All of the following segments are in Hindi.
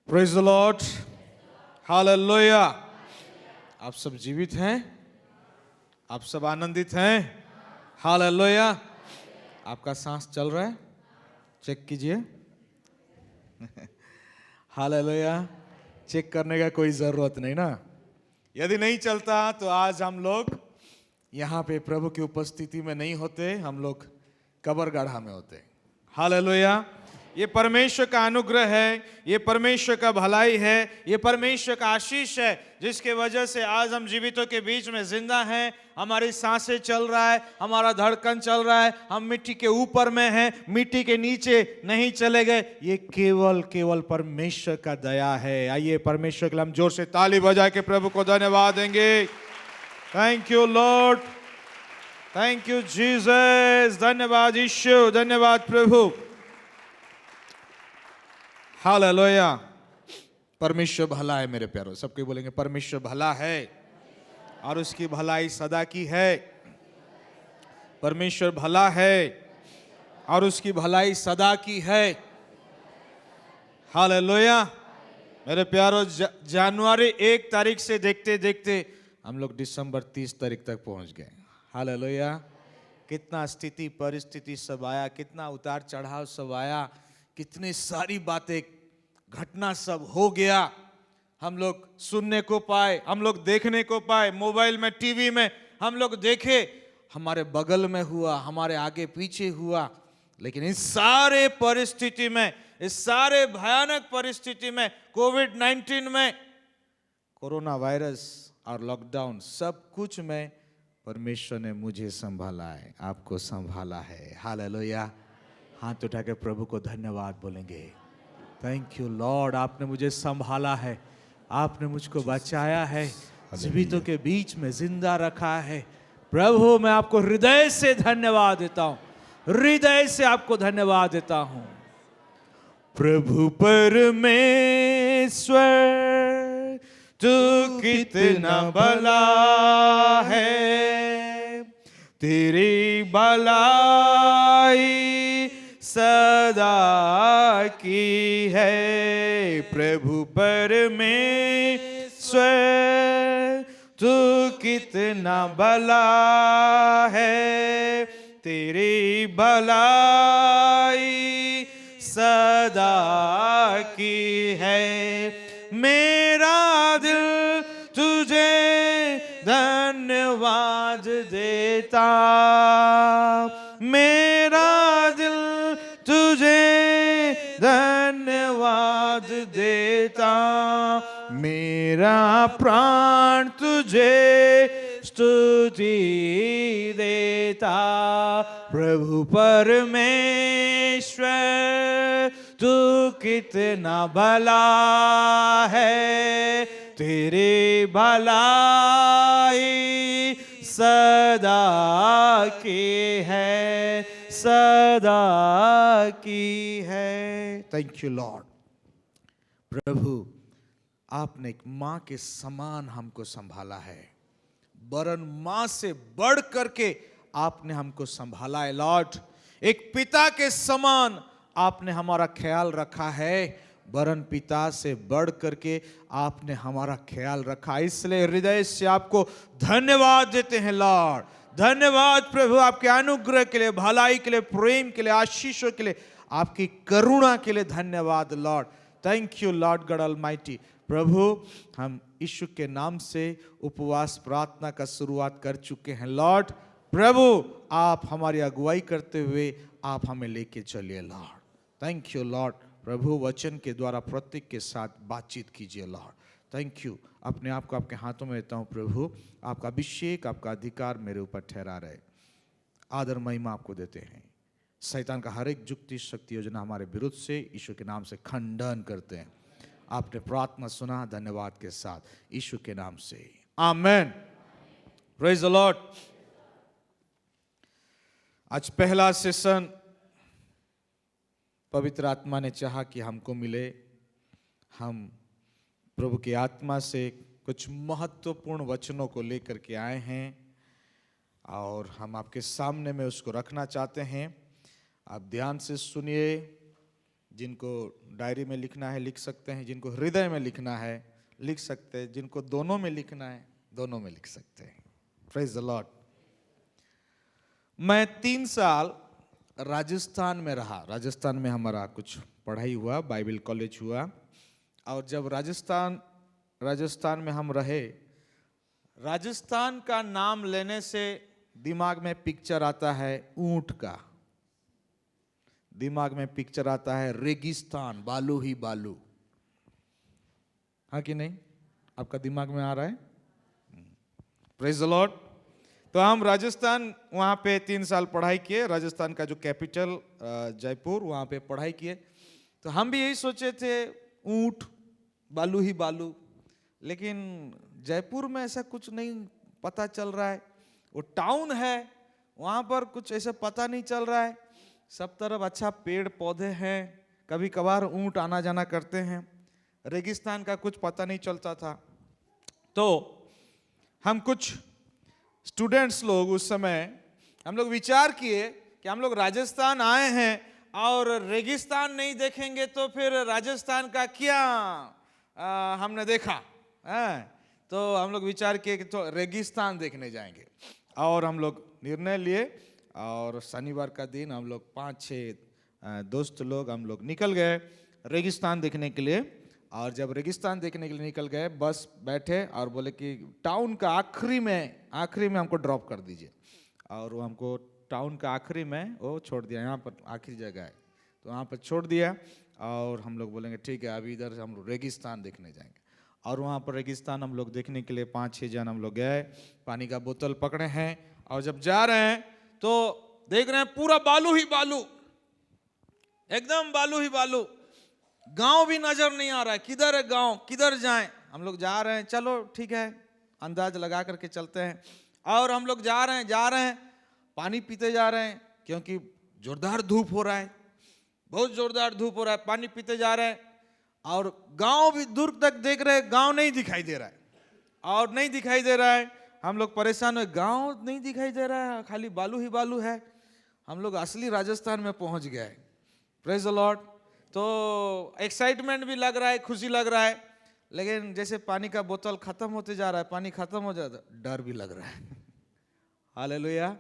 Praise the Lord, hallelujah. आप सब जीवित हैं? आप सब आनंदित हैं? हालेलुया। आपका सांस चल रहा है? चेक कीजिए। हालेलुया। चेक करने का कोई जरूरत नहीं ना। यदि नहीं चलता तो आज हम लोग यहाँ पे प्रभु की उपस्थिति में नहीं होते, हम लोग कब्रगाढ़ा में होते। हालेलुया। ये परमेश्वर का अनुग्रह है, ये परमेश्वर का भलाई है, ये परमेश्वर का आशीष है, जिसके वजह से आज हम जीवितों के बीच में जिंदा हैं। हमारी सांसें चल रहा है, हमारा धड़कन चल रहा है, हम मिट्टी के ऊपर में हैं, मिट्टी के नीचे नहीं चले गए। ये केवल परमेश्वर का दया है। आइए परमेश्वर के लिए हम जोर से ताली बजा के प्रभु को धन्यवाद देंगे। Thank you Lord, thank you Jesus. धन्यवाद यीशु, धन्यवाद प्रभु। हालेलुया। परमेश्वर भला है मेरे प्यारों। सबके बोलेंगे परमेश्वर भला है और उसकी भलाई सदा की है। परमेश्वर भला है और उसकी भलाई सदा की है। हालेलुया। मेरे प्यारों, जनवरी 1 तारीख से देखते देखते हम लोग दिसंबर 30 तारीख तक पहुंच गए। हालेलुया। कितना स्थिति परिस्थिति सब आया, कितना उतार चढ़ाव सब आया, कितनी सारी बातें घटना सब हो गया। हम लोग सुनने को पाए, हम लोग देखने को पाए, मोबाइल में टीवी में हम लोग देखे, हमारे बगल में हुआ, हमारे आगे पीछे हुआ। लेकिन इस सारे परिस्थिति में, इस सारे भयानक परिस्थिति में, कोविड-19 में, कोरोना वायरस और लॉकडाउन, सब कुछ में परमेश्वर ने मुझे संभाला है, आपको संभाला है। हालेलुया। हाथ उठा के प्रभु को धन्यवाद बोलेंगे। थैंक यू लॉर्ड, आपने मुझे संभाला है, आपने मुझको बचाया है, जीवितों के बीच में जिंदा रखा है। प्रभु मैं आपको हृदय से धन्यवाद देता हूँ, हृदय से आपको धन्यवाद देता हूँ। प्रभु परमेश्वर तू कितना भला है, तेरी भलाई सदा की है। प्रभु परमेश्वर तू कितना भला है, तेरी भलाई सदा की है। मेरा दिल तुझे धन्यवाद देता, मेरा दिल तुझे धन्यवाद देता, मेरा प्राण तुझे स्तुति देता। प्रभु परमेश्वर तू कितना भला है, तेरी भलाई सदा की है, सदा की है। Thank you Lord. प्रभु आपने एक माँ के समान हमको संभाला है, वरन माँ से बढ़ करके आपने हमको संभाला है लॉर्ड। एक पिता के समान आपने हमारा ख्याल रखा है, वरन पिता से बढ़ करके आपने हमारा ख्याल रखा। इसलिए हृदय से आपको धन्यवाद देते हैं लॉर्ड। धन्यवाद प्रभु, आपके अनुग्रह के लिए, भलाई के लिए, प्रेम के लिए, आशीषों के लिए, आपकी करुणा के लिए धन्यवाद Lord. Thank you Lord God Almighty. प्रभु हम यीशु के नाम से उपवास प्रार्थना का शुरुआत कर चुके हैं लॉर्ड। प्रभु आप हमारी अगुवाई करते हुए आप हमें लेके चलिए लॉर्ड। Thank you Lord. प्रभु वचन के द्वारा प्रत्येक के साथ बातचीत कीजिए लॉर्ड। Thank you. अपने आप को आपके हाथों में देता हूँ प्रभु। आपका अभिषेक, आपका अधिकार मेरे ऊपर ठहरा रहे। आदर महिमा आपको देते हैं। शैतान का हर एक जुक्ति शक्ति योजना हमारे विरुद्ध से यीशु के नाम से खंडन करते हैं। आपने प्रार्थना सुना, धन्यवाद के साथ यीशु के नाम से आमेन। Praise the Lord. आज पहला सेशन पवित्र आत्मा ने चाहा कि हमको मिले। हम प्रभु की आत्मा से कुछ महत्वपूर्ण वचनों को लेकर के आए हैं और हम आपके सामने में उसको रखना चाहते हैं। आप ध्यान से सुनिए। जिनको डायरी में लिखना है लिख सकते हैं, जिनको हृदय में लिखना है लिख सकते हैं, जिनको दोनों में लिखना है दोनों में लिख सकते हैं। Praise the Lord. मैं 3 साल राजस्थान में रहा। राजस्थान में हमारा कुछ पढ़ाई हुआ, बाइबल कॉलेज हुआ। और जब राजस्थान में हम रहे, राजस्थान का नाम लेने से दिमाग में पिक्चर आता है ऊंट का, दिमाग में पिक्चर आता है रेगिस्तान, बालू ही बालू। हाँ कि नहीं? आपका दिमाग में आ रहा है? Praise the Lord. तो हम राजस्थान वहाँ पे 3 साल पढ़ाई किए। राजस्थान का जो कैपिटल जयपुर, वहाँ पे पढ़ाई किए। तो हम भी यही सोचे थे ऊंट, बालू ही बालू। लेकिन जयपुर में ऐसा कुछ नहीं पता चल रहा है। वो टाउन है, वहाँ पर कुछ ऐसा पता नहीं चल रहा है। सब तरफ अच्छा पेड़ पौधे हैं, कभी कभार ऊंट आना जाना करते हैं। रेगिस्तान का कुछ पता नहीं चलता था। तो हम कुछ स्टूडेंट्स लोग उस समय हम लोग विचार किए कि हम लोग राजस्थान आए हैं और रेगिस्तान नहीं देखेंगे तो फिर राजस्थान का क्या हमने देखा है? तो हम लोग विचार किए कि तो रेगिस्तान देखने जाएंगे। और हम लोग निर्णय लिए और शनिवार का दिन हम लोग 5-6 दोस्त लोग हम लोग निकल गए रेगिस्तान देखने के लिए। और जब रेगिस्तान देखने के लिए निकल गए, बस बैठे और बोले कि टाउन का आखिरी में हमको ड्रॉप कर दीजिए। और वो हमको टाउन का आखिरी में वो छोड़ दिया, यहाँ पर आखिरी जगह है तो वहाँ पर छोड़ दिया। और हम लोग बोलेंगे ठीक है, अभी इधर हम लोग रेगिस्तान देखने जाएंगे। और वहाँ पर रेगिस्तान हम लोग देखने के लिए 5-6 जन हम लोग गए, पानी का बोतल पकड़े हैं। और जब जा रहे हैं तो देख रहे हैं पूरा बालू ही बालू, एकदम बालू ही बालू। गांव भी नजर नहीं आ रहा है, किधर है गांव, किधर जाएं। हम लोग जा रहे हैं, चलो ठीक है, अंदाज लगा करके चलते हैं। और हम लोग जा रहे हैं, पानी पीते जा रहे हैं क्योंकि जोरदार धूप हो रहा है, बहुत जोरदार धूप हो रहा है। पानी पीते जा रहे हैं और गांव भी दूर तक देख रहे हैं, गांव नहीं दिखाई दे रहा है। और नहीं दिखाई दे रहा है, हम लोग परेशान हुए, गांव नहीं दिखाई दे रहा है, खाली बालू ही बालू है। हम लोग असली राजस्थान में पहुंच गए। Praise the Lord. तो एक्साइटमेंट भी लग रहा है, खुशी लग रहा है। लेकिन जैसे पानी का बोतल खत्म होते जा रहा है, पानी खत्म हो जाता है, डर भी लग रहा है। हालेलुया।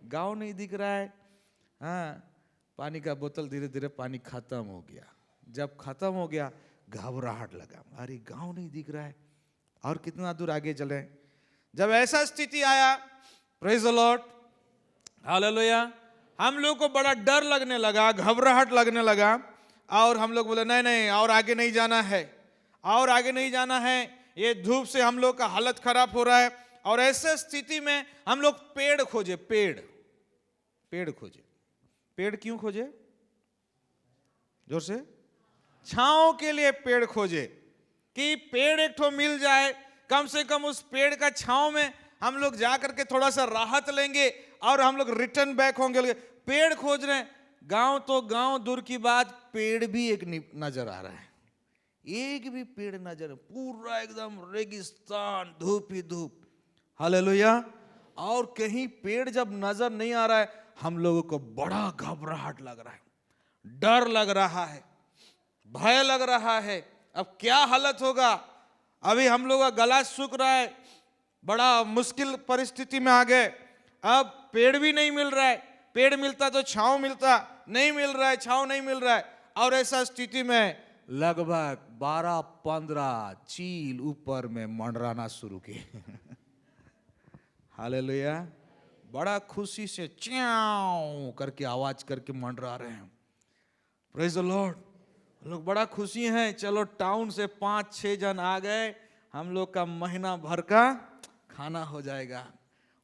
गांव नहीं दिख रहा है। हाँ, पानी का बोतल धीरे धीरे पानी खत्म हो गया। जब खत्म हो गया घबराहट लगा, अरे गांव नहीं दिख रहा है, और कितना दूर आगे चले। जब ऐसा स्थिति आया, प्रेज द लॉर्ड, हालेलुया, हम लोग को बड़ा डर लगने लगा, घबराहट लगने लगा। और हम लोग बोले नहीं नहीं, और आगे नहीं जाना है, और आगे नहीं जाना है, ये धूप से हम लोग का हालत खराब हो रहा है। और ऐसे स्थिति में हम लोग पेड़ खोजे, पेड़ खोजे। पेड़ क्यों खोजे? जोर से। छांव के लिए पेड़ खोजे कि पेड़ एक ठो मिल जाए, कम से कम उस पेड़ का छांव में हम लोग जा करके थोड़ा सा राहत लेंगे और हम लोग रिटर्न बैक होंगे। पेड़ खोज रहे हैं। गांव तो गांव दूर की बात, पेड़ भी एक नजर आ रहा है, एक भी पेड़ नजर, पूरा एकदम रेगिस्तान, धूप ही धूप। हालेलुया। और कहीं पेड़ जब नजर नहीं आ रहा है, हम लोगों को बड़ा घबराहट लग रहा है, डर लग रहा है, भय लग रहा है। अब क्या हालत होगा? अभी हम लोग का गला सूख रहा है, बड़ा मुश्किल परिस्थिति में आ गए। अब पेड़ भी नहीं मिल रहा है, पेड़ मिलता तो छांव मिलता, नहीं मिल रहा है, छांव नहीं मिल रहा है। और ऐसा स्थिति में लगभग 12-15 चील ऊपर में मंडराना शुरू किए। हालेलुया। बड़ा खुशी से च्याऊ करके आवाज करके मंडरा रहे हैं। Praise the Lord. लोग बड़ा खुशी हैं, चलो टाउन से 5-6 जन आ गए, हम लोग का महीना भर का खाना हो जाएगा।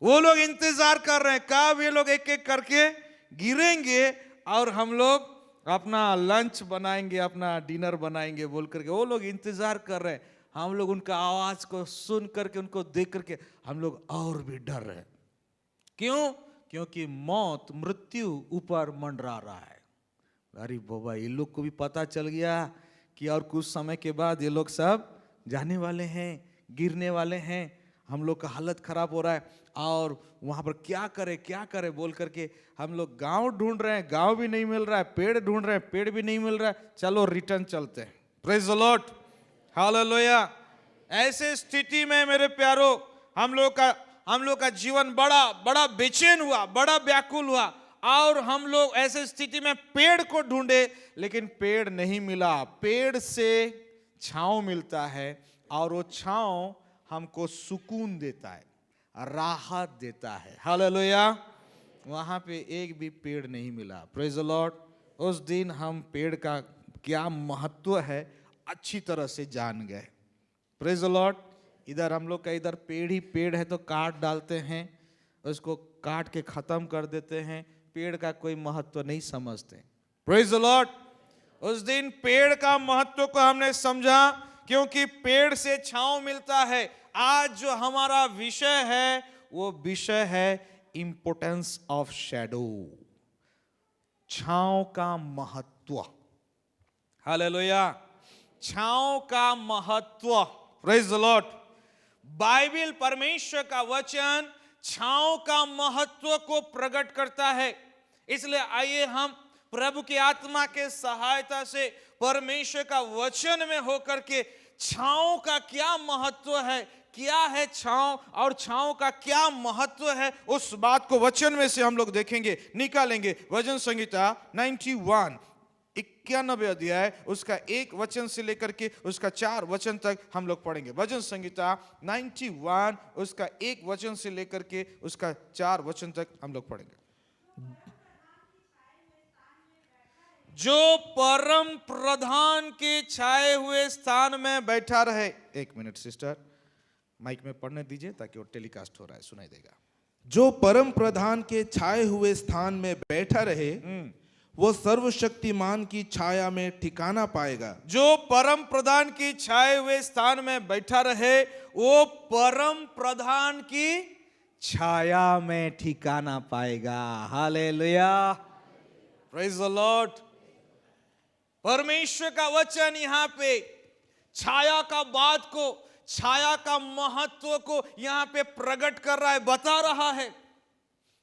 वो लोग इंतजार कर रहे हैं कब ये लोग एक एक करके गिरेंगे और हम लोग अपना लंच बनाएंगे, अपना डिनर बनाएंगे बोल करके वो लोग इंतजार कर रहे हैं। हम लोग उनका आवाज को सुन करके, उनको देख करके हम लोग और भी डर रहे हैं। क्यों? क्योंकि मौत, मृत्यु ऊपर मंडरा रहा है। अरे बाबा, ये लोग को भी पता चल गया कि और कुछ समय के बाद ये लोग सब जाने वाले हैं, गिरने वाले हैं। हम लोग का हालत खराब हो रहा है और वहाँ पर क्या करें बोल करके हम लोग गांव ढूंढ रहे हैं, गांव भी नहीं मिल रहा है, पेड़ ढूंढ रहे हैं, पेड़ भी नहीं मिल रहा है, चलो रिटर्न चलते हैं। Praise the Lord, hallelujah. ऐसे स्थिति में मेरे प्यारो हम लोग का जीवन बड़ा बड़ा बेचैन हुआ, बड़ा व्याकुल हुआ और हम लोग ऐसे स्थिति में पेड़ को ढूंढे लेकिन पेड़ नहीं मिला। पेड़ से छांव मिलता है और वो छांव हमको सुकून देता है, राहत देता है। हालेलुया। वहां पे एक भी पेड़ नहीं मिला। Praise the Lord. उस दिन हम पेड़ का क्या महत्व है अच्छी तरह से जान गए। Praise the Lord. इधर हम लोग का इधर पेड़ ही पेड़ है तो काट डालते हैं, उसको काट के खत्म कर देते हैं, पेड़ का कोई महत्व नहीं समझते। Praise the Lord. उस दिन पेड़ का महत्व को हमने समझा क्योंकि पेड़ से छांव मिलता है। आज जो हमारा विषय है वो विषय है इंपोर्टेंस ऑफ शैडो, छांव का महत्व। हालेलुया। छांव का महत्व। Praise the Lord. बाइबल परमेश्वर का वचन छांव का महत्व को प्रकट करता है। इसलिए आइए हम प्रभु की आत्मा के सहायता से परमेश्वर का वचन में होकर के छांव का क्या महत्व है, क्या है छांव और छांव का क्या महत्व है, उस बात को वचन में से हम लोग देखेंगे, निकालेंगे। भजन संहिता 91 91 अध्याय उसका 1 वचन से लेकर के उसका 4 वचन तक हम लोग पढ़ेंगे। भजन संहिता 91 उसका 1 वचन से लेकर के उसका 4 वचन तक हम लोग पढ़ेंगे। जो परम प्रधान के छाए हुए स्थान में बैठा रहे। 1 मिनट सिस्टर, माइक में पढ़ने दीजिए ताकि वो टेलीकास्ट हो रहा है, सुनाई देगा। जो परम प्रधान के छाए हुए स्थान में बैठा रहे वो सर्वशक्तिमान की छाया में ठिकाना पाएगा। जो परम प्रधान की छाए हुए स्थान में बैठा रहे वो परम प्रधान की छाया में ठिकाना पाएगा। हालेलुया। Praise the Lord. परमेश्वर का वचन यहाँ पे छाया का बात को, छाया का महत्व को यहाँ पे प्रकट कर रहा है, बता रहा है।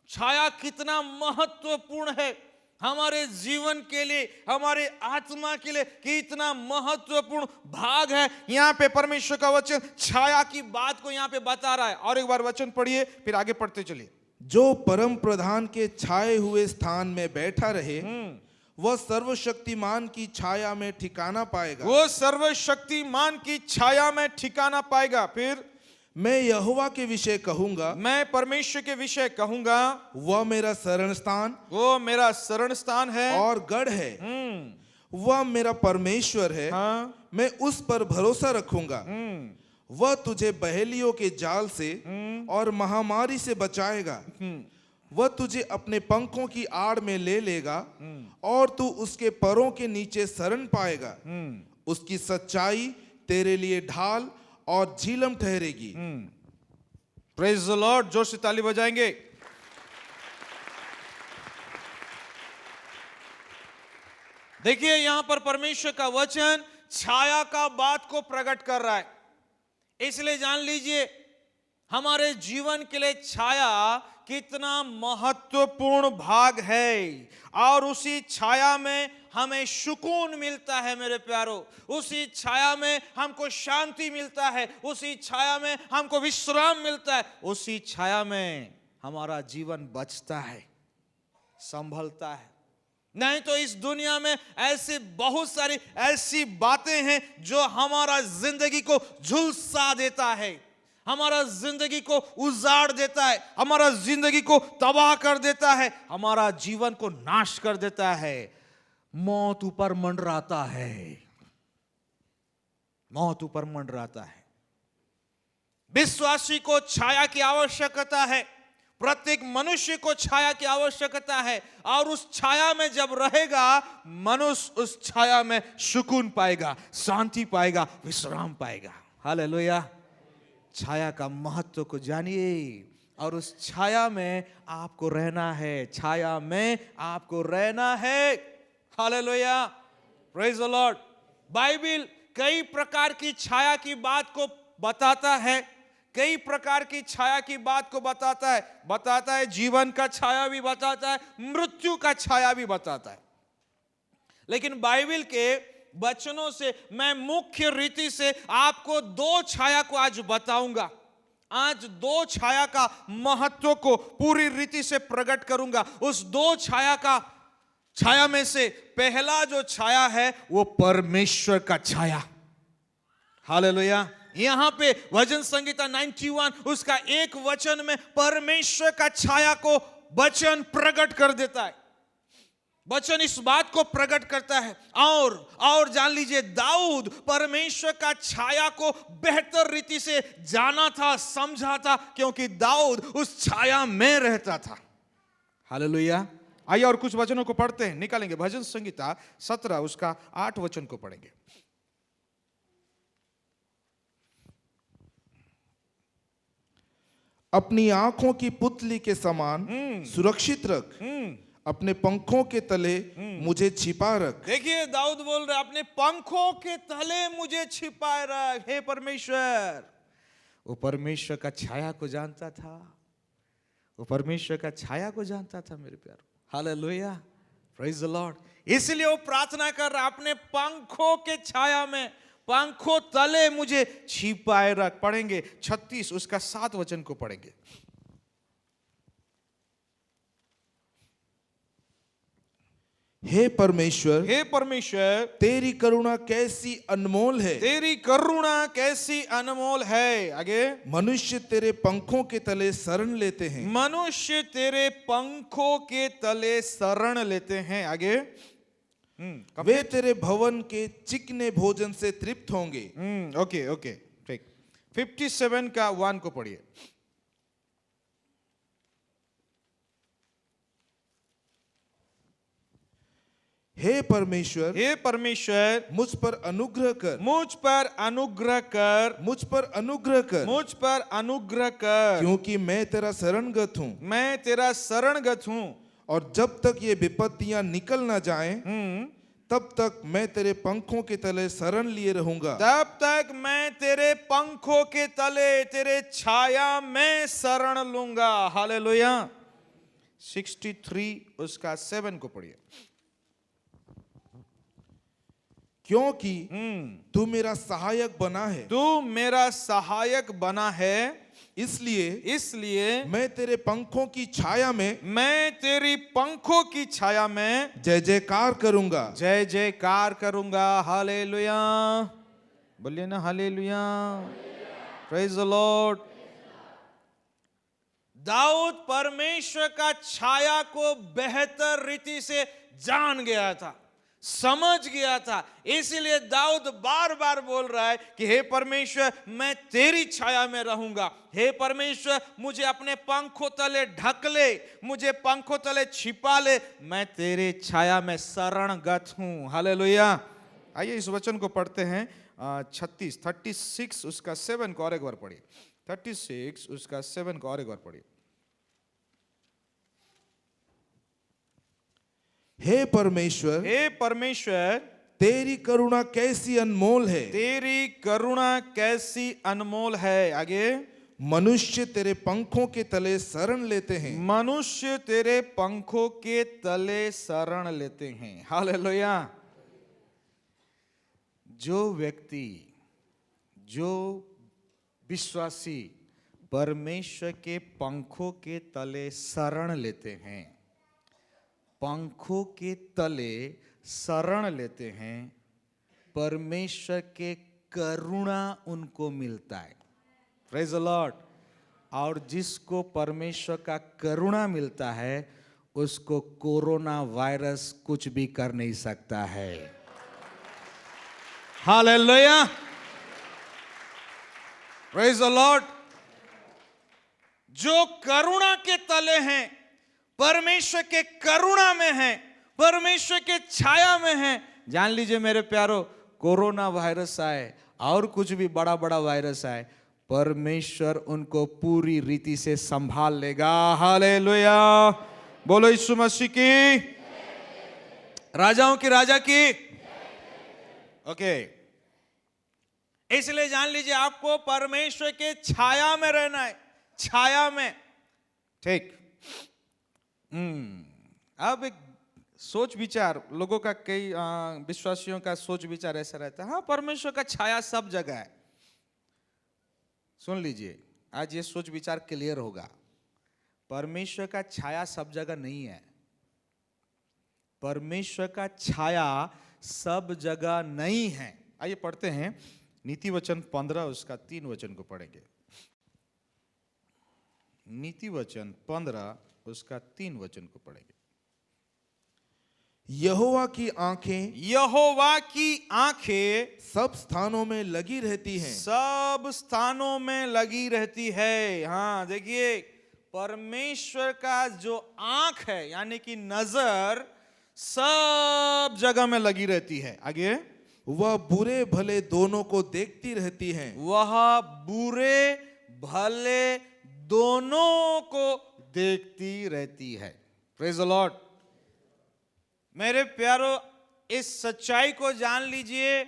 छाया कितना महत्वपूर्ण है हमारे जीवन के लिए, हमारे आत्मा के लिए कितना महत्वपूर्ण भाग है। यहाँ पे परमेश्वर का वचन छाया की बात को यहाँ पे बता रहा है। और एक बार वचन पढ़िए फिर आगे पढ़ते चलिए। जो परम प्रधान के छाए हुए स्थान में बैठा रहे वह सर्वशक्तिमान की छाया में ठिकाना पाएगा। वो सर्वशक्तिमान की छाया में ठिकाना पाएगा। फिर मैं यहोवा के विषय कहूंगा, मैं परमेश्वर के विषय कहूंगा, वह मेरा शरण स्थान, वो मेरा शरण स्थान है और गढ़ है, वह मेरा परमेश्वर है। हाँ। मैं उस पर भरोसा रखूंगा। वह तुझे बहेलियों के जाल से और महामारी से बचाएगा। वह तुझे अपने पंखों की आड़ में ले लेगा और तू उसके परों के नीचे शरण पाएगा। उसकी सच्चाई तेरे लिए ढाल और झीलम ठहरेगी। Praise the Lord. जोर से ताली बजाएंगे। देखिए यहां पर परमेश्वर का वचन छाया का बात को प्रकट कर रहा है। इसलिए जान लीजिए हमारे जीवन के लिए छाया कितना महत्वपूर्ण भाग है और उसी छाया में हमें सुकून मिलता है मेरे प्यारो। उसी छाया में हमको शांति मिलता है, उसी छाया में हमको विश्राम मिलता है, उसी छाया में हमारा जीवन बचता है, संभलता है। नहीं तो इस दुनिया में ऐसी बहुत सारी ऐसी बातें हैं जो हमारा जिंदगी को झुलसा देता है, हमारा जिंदगी को उजाड़ देता है, हमारा जिंदगी को तबाह कर देता है, हमारा जीवन को नाश कर देता है। मौत ऊपर मंडराता है, मौत ऊपर मंडराता है। विश्वासी को छाया की आवश्यकता है, प्रत्येक मनुष्य को छाया की आवश्यकता है और उस छाया में जब रहेगा मनुष्य उस छाया में सुकून पाएगा, शांति पाएगा, विश्राम पाएगा। हालेलुया। छाया का महत्व को जानिए और उस छाया में आपको रहना है, छाया में आपको रहना है। Hallelujah. Praise the Lord. Bible कई प्रकार की छाया की बात को बताता है, कई प्रकार की छाया की बात को बताता है जीवन का छाया भी बताता है, मृत्यु का छाया भी बताता है। लेकिन बाइबल के वचनों से मैं मुख्य रीति से आपको दो छाया को आज बताऊंगा। आज दो छाया का महत्व को पूरी रीति से प्रकट करूंगा। उस दो छाया में से पहला जो छाया है वो परमेश्वर का छाया। हालेलुया। यहां पे भजन संगीता 91 उसका एक वचन में परमेश्वर का छाया को वचन प्रकट कर देता है। वचन इस बात को प्रकट करता है। और जान लीजिए, दाऊद परमेश्वर का छाया को बेहतर रीति से जाना था, समझा था, क्योंकि दाऊद उस छाया में रहता था। हालेलुया। आइए और कुछ वचनों को पढ़ते हैं, निकालेंगे। भजन संगीता 17 उसका 8 वचन को पढ़ेंगे। अपनी आंखों की पुतली के समान सुरक्षित रख, अपने पंखों के तले मुझे छिपा रख। देखिए दाऊद बोल रहे, अपने पंखों के तले मुझे छिपाए रख। हे परमेश्वर, वो परमेश्वर का छाया को जानता था, वो परमेश्वर का छाया को जानता था मेरे प्यारो। Hallelujah, praise the Lord. इसलिए वो प्रार्थना कर रहा, अपने पंखों के छाया में, पंखों तले मुझे छिपाए रख। पढ़ेंगे 36 उसका 7 वचन को पढ़ेंगे। हे परमेश्वर, हे परमेश्वर, तेरी करुणा कैसी अनमोल है, तेरी करुणा कैसी अनमोल है। आगे, मनुष्य तेरे पंखों के तले शरण लेते हैं, मनुष्य तेरे पंखों के तले शरण लेते हैं। आगे, वे तेरे भवन के चिकने भोजन से तृप्त होंगे। ओके ठीक। 57 का 1 को पढ़िए। हे परमेश्वर, हे परमेश्वर, मुझ पर अनुग्रह कर, मुझ पर अनुग्रह कर, मुझ पर अनुग्रह कर, मुझ पर अनुग्रह कर, क्योंकि मैं तेरा शरणगत हूँ, मैं तेरा शरणगत हूँ। और जब तक ये विपत्तियां निकल ना जाएं, तब तक मैं तेरे पंखों के तले शरण लिए रहूंगा। तब तक मैं तेरे पंखों के तले, तेरे छाया में शरण लूंगा। हालेलुया। 63 उसका 7 को पढ़िए। क्योंकि तू मेरा सहायक बना है, तू मेरा सहायक बना है, इसलिए मैं तेरे पंखों की छाया में, मैं तेरी पंखों की छाया में जय जयकार करूंगा, जय जयकार करूंगा। हालेलुया, बोलिए ना हालेलुया, प्रेज द लॉर्ड। दाऊद परमेश्वर का छाया को बेहतर रीति से जान गया था, समझ गया था। इसीलिए दाऊद बार बार बोल रहा है कि हे परमेश्वर, मैं तेरी छाया में रहूंगा। हे परमेश्वर, मुझे अपने पंखों तले ढक ले, मुझे पंखों तले छिपा ले, मैं तेरे छाया में शरणगत हूं। हालेलुया। आइए इस वचन को पढ़ते हैं। 36 उसका 7 को और एक बार पढ़िए। 36 उसका 7 को और एक बार पढ़िए। हे परमेश्वर, हे परमेश्वर, तेरी करुणा कैसी अनमोल है, तेरी करुणा कैसी अनमोल है। आगे, मनुष्य तेरे पंखों के तले शरण लेते हैं, मनुष्य तेरे पंखों के तले शरण लेते हैं। हालेलुया। जो व्यक्ति, जो विश्वासी परमेश्वर के पंखों के तले शरण लेते हैं, पंखों के तले शरण लेते हैं, परमेश्वर के करुणा उनको मिलता है। Praise the Lord. और जिसको परमेश्वर का करुणा मिलता है, उसको कोरोना वायरस कुछ भी कर नहीं सकता है। Hallelujah, praise the Lord. जो करुणा के तले हैं, परमेश्वर के करुणा में हैं, परमेश्वर के छाया में हैं, जान लीजिए मेरे प्यारो, कोरोना वायरस आए और कुछ भी बड़ा बड़ा वायरस आए, परमेश्वर उनको पूरी रीति से संभाल लेगा। हालेलुया। बोलो यीशु मसीह की, राजाओं की राजा की। ओके, इसलिए जान लीजिए आपको परमेश्वर के छाया में रहना है, छाया में। ठीक। अब एक सोच विचार लोगों का, कई विश्वासियों का सोच विचार ऐसा रहता है, हाँ परमेश्वर का छाया सब जगह है। सुन लीजिए, आज ये सोच विचार क्लियर होगा। परमेश्वर का छाया सब जगह नहीं है। परमेश्वर का छाया सब जगह नहीं है। आइए पढ़ते हैं नीति वचन 15 उसका 3 वचन को पढ़ेंगे। नीति वचन 15 उसका 3 वचन को पढ़ेंगे। यहोवा की आंखें, यहोवा की आंखें सब स्थानों में लगी रहती हैं। सब स्थानों में लगी रहती है। हाँ देखिए, परमेश्वर का जो आंख है यानी कि नजर सब जगह में लगी रहती है। आगे, वह बुरे भले दोनों को देखती रहती हैं। वह बुरे भले दोनों को देखती रहती है। Praise the Lord. मेरे प्यारो, इस सच्चाई को जान लीजिए,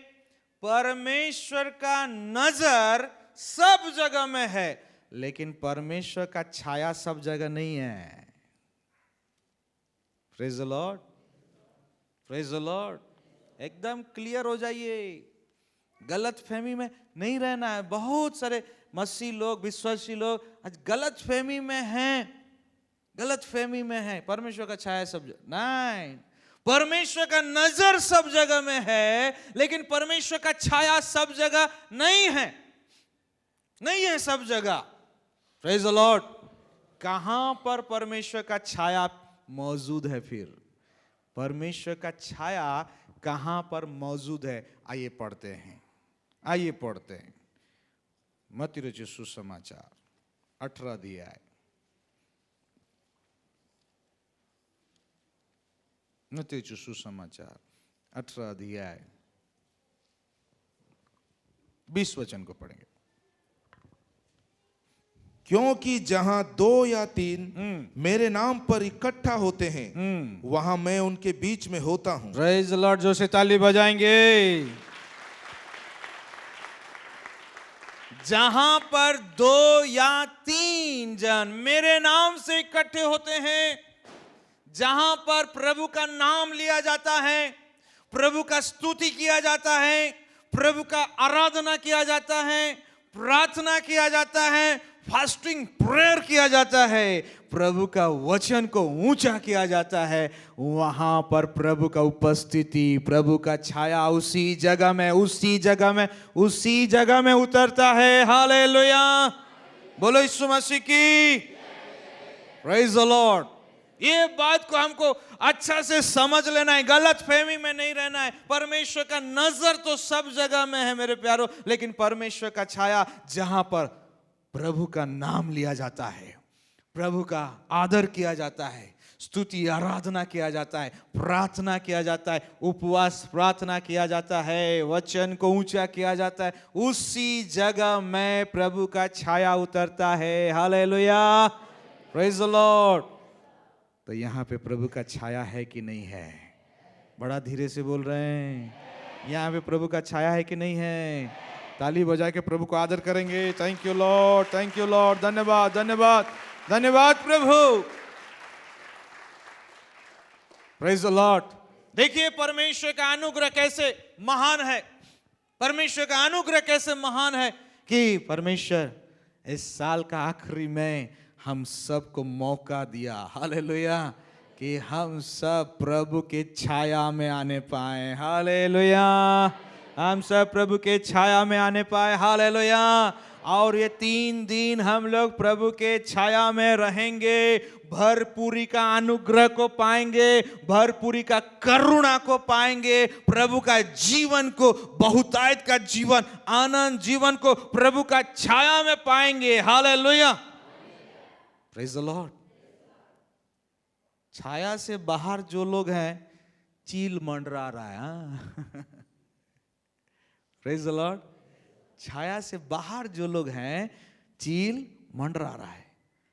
परमेश्वर का नजर सब जगह में है, लेकिन परमेश्वर का छाया सब जगह नहीं है। Praise the Lord, praise the Lord. एकदम क्लियर हो जाइए, गलत फहमी में नहीं रहना है। बहुत सारे मसीह लोग, विश्वासी लोग आज गलत फहमी में हैं, गलत फहमी में हैं। परमेश्वर का छाया सब जगह नहीं, परमेश्वर का नजर सब जगह में है, लेकिन परमेश्वर का छाया सब जगह नहीं है, नहीं है सब जगह। Praise the Lord. कहां पर परमेश्वर का छाया मौजूद है? फिर परमेश्वर का छाया कहां पर मौजूद है? आइए पढ़ते हैं, आइए पढ़ते हैं मत्ती रचित सुसमाचार 18 अध्याय। मत्ती रचित सुसमाचार 18 अध्याय 20 वचन को पढ़ेंगे। क्योंकि जहां 2 या 3 मेरे नाम पर इकट्ठा होते हैं, वहां मैं उनके बीच में होता हूं। Praise the Lord. जो से ताली बजाएंगे। जहां पर 2 या 3 जन मेरे नाम से इकट्ठे होते हैं, जहां पर प्रभु का नाम लिया जाता है, प्रभु का स्तुति किया जाता है, प्रभु का आराधना किया जाता है, प्रार्थना किया जाता है, फास्टिंग प्रेयर किया जाता है, प्रभु का वचन को ऊंचा किया जाता है, वहां पर प्रभु का उपस्थिति, प्रभु का छाया उसी जगह में, उसी जगह में, उसी जगह में उतरता है। हालेलुया। बोलो यीशु मसीह की। Praise the Lord. ये बात को हमको अच्छा से समझ लेना है, गलत फहमी में नहीं रहना है। परमेश्वर का नजर तो सब जगह में है मेरे प्यारो, लेकिन परमेश्वर का छाया जहां पर प्रभु का नाम लिया जाता है, प्रभु का आदर किया जाता है, स्तुति आराधना किया जाता है, प्रार्थना किया जाता है, उपवास प्रार्थना किया जाता है, वचन को ऊंचा किया जाता है, उसी जगह में प्रभु का छाया उतरता है। हालेलुया। Praise the Lord. तो यहाँ पे प्रभु का छाया है कि नहीं है? बड़ा धीरे से बोल रहे हैं। यहाँ पे प्रभु का छाया है कि नहीं है? ताली बजा के प्रभु को आदर करेंगे। Thank you Lord, thank you Lord. धन्यवाद, धन्यवाद, धन्यवाद प्रभु। Praise the Lord. देखिए परमेश्वर का अनुग्रह कैसे महान है, परमेश्वर का अनुग्रह कैसे महान है कि परमेश्वर इस साल का आखिरी में हम सबको मौका दिया। हालेलुया। कि हम सब प्रभु के छाया में आने पाए। हालेलुया। हम सब प्रभु के छाया में आने पाए। हालेलुया। और ये 3 दिन हम लोग प्रभु के छाया में रहेंगे, भरपूरी का अनुग्रह को पाएंगे, भरपूरी का करुणा को पाएंगे, प्रभु का जीवन को, बहुतायत का जीवन, आनंद जीवन को प्रभु का छाया में पाएंगे। हालेलुया। Praise the Lord. छाया से बाहर जो लोग हैं, चील मंडरा रहा है। Praise the Lord. छाया से बाहर जो लोग हैं, चील मंडरा रहा है,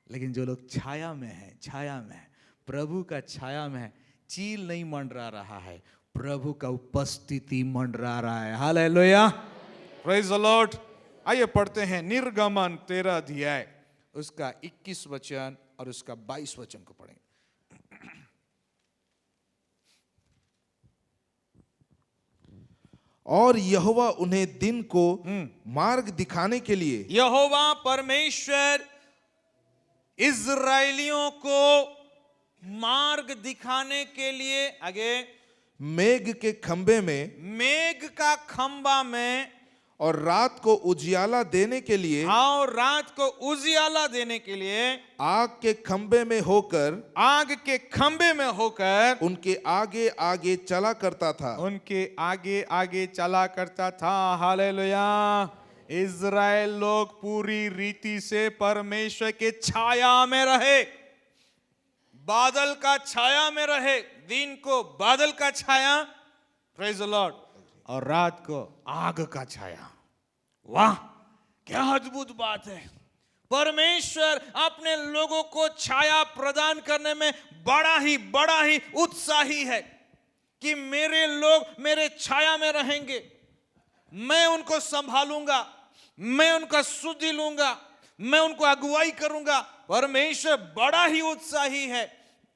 लेकिन जो लोग छाया में हैं, छाया में है, प्रभु का छाया में है, चील नहीं मंडरा रहा है, प्रभु का उपस्थिति मंडरा रहा है। हालेलुया। Praise the Lord. आइए पढ़ते हैं निर्गमन 13 अध्याय उसका 21 वचन और उसका 22 वचन को पढ़ेंगे। और यहोवा उन्हें दिन को मार्ग दिखाने के लिए, यहोवा परमेश्वर इजराइलियों को मार्ग दिखाने के लिए आगे मेघ के खंबे में मेघ का खंबा में और रात को उजियाला देने के लिए, और रात को उजियाला देने के लिए आग के खंबे में होकर, आग के खंबे में होकर उनके आगे आगे चला करता था। उनके आगे आगे चला करता था। हालेलुया। इज़राइल लोग पूरी रीति से परमेश्वर के छाया में रहे, बादल का छाया में रहे, दिन को बादल का छाया, प्रेज द लॉर्ड, और रात को आग का छाया। वाह, क्या अद्भुत बात है। परमेश्वर अपने लोगों को छाया प्रदान करने में बड़ा ही उत्साही है कि मेरे लोग मेरे छाया में रहेंगे, मैं उनको संभालूंगा, मैं उनका सुधि लूंगा, मैं उनको अगुवाई करूंगा। परमेश्वर बड़ा ही उत्साही है,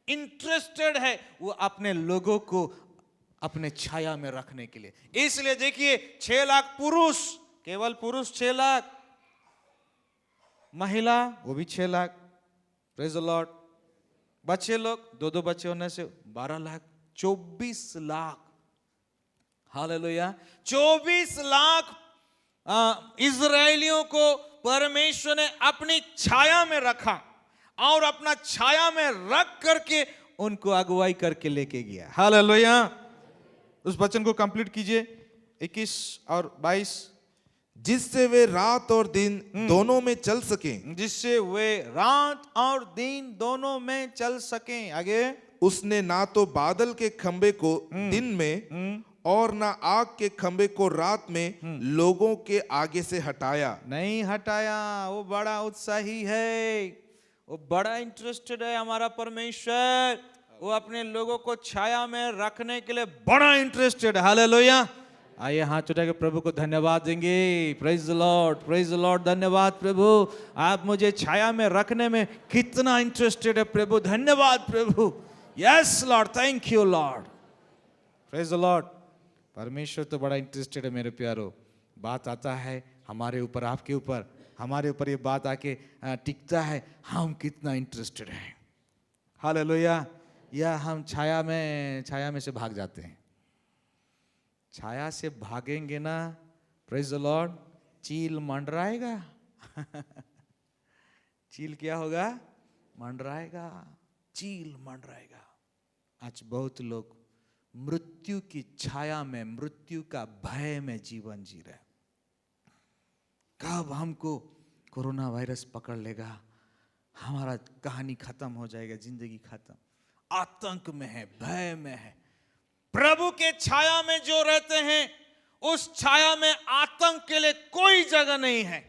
इंटरेस्टेड है वो अपने लोगों को अपने छाया में रखने के लिए। इसलिए देखिए 6 लाख पुरुष, केवल पुरुष 6 लाख, महिला वो भी 6 लाख, प्रेज द लॉर्ड, बच्चे लोग 2-2 बच्चे होने से 12 लाख, 24 लाख। हालेलुया। 24 लाख इजरायलियों को परमेश्वर ने अपनी छाया में रखा और अपना छाया में रख करके उनको अगुवाई करके लेके गया। हालेलुया। उस वचन को कंप्लीट कीजिए 21 और 22। जिससे वे रात और दिन दोनों में चल सकें, जिससे वे रात और दिन दोनों में चल सकें। आगे, उसने ना तो बादल के खंबे को दिन में और ना आग के खंबे को रात में लोगों के आगे से हटाया। नहीं हटाया। वो बड़ा उत्साही है, वो बड़ा इंटरेस्टेड है हमारा परमेश्वर। वो अपने लोगों को छाया में रखने के लिए बड़ा इंटरेस्टेड है। हालेलुया। आइए हाथ उठा के प्रभु को धन्यवाद देंगे। Praise the Lord, praise the Lord. धन्यवाद प्रभु, आप मुझे छाया में रखने में कितना इंटरेस्टेड है प्रभु। धन्यवाद प्रभु। Yes Lord, thank you Lord, praise the Lord. परमेश्वर तो बड़ा इंटरेस्टेड है मेरे प्यारो। बात आता है हमारे ऊपर, आपके ऊपर, हमारे ऊपर ये बात आके टिकता है, हम कितना इंटरेस्टेड हैं। हालेलुया। या हम छाया में से भाग जाते हैं। छाया से भागेंगे ना, प्रेज द लॉर्ड, चील मंडराएगा। चील क्या होगा? मंडराएगा, चील मंडराएगा। आज बहुत लोग मृत्यु की छाया में, मृत्यु का भय में जीवन जी रहे। कब हमको कोरोना वायरस पकड़ लेगा, हमारा कहानी खत्म हो जाएगा, जिंदगी खत्म। आतंक में है, भय में है। प्रभु के छाया में जो रहते हैं, उस छाया में आतंक के लिए कोई जगह नहीं है,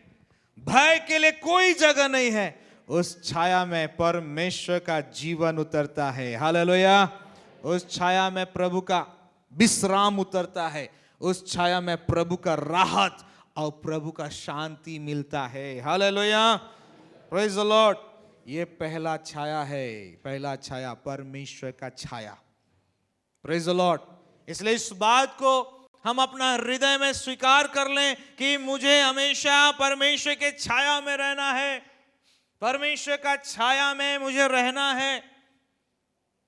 भय के लिए कोई जगह नहीं है। उस छाया में परमेश्वर का जीवन उतरता है। हालेलुया। उस छाया में प्रभु का विश्राम उतरता है। उस छाया में प्रभु का राहत और प्रभु का शांति मिलता है। Hallelujah, praise the Lord. ये पहला छाया है, पहला छाया परमेश्वर का छाया। Praise the Lord. इसलिए इस बात को हम अपना हृदय में स्वीकार कर लें कि मुझे हमेशा परमेश्वर के छाया में रहना है, परमेश्वर का छाया में मुझे रहना है,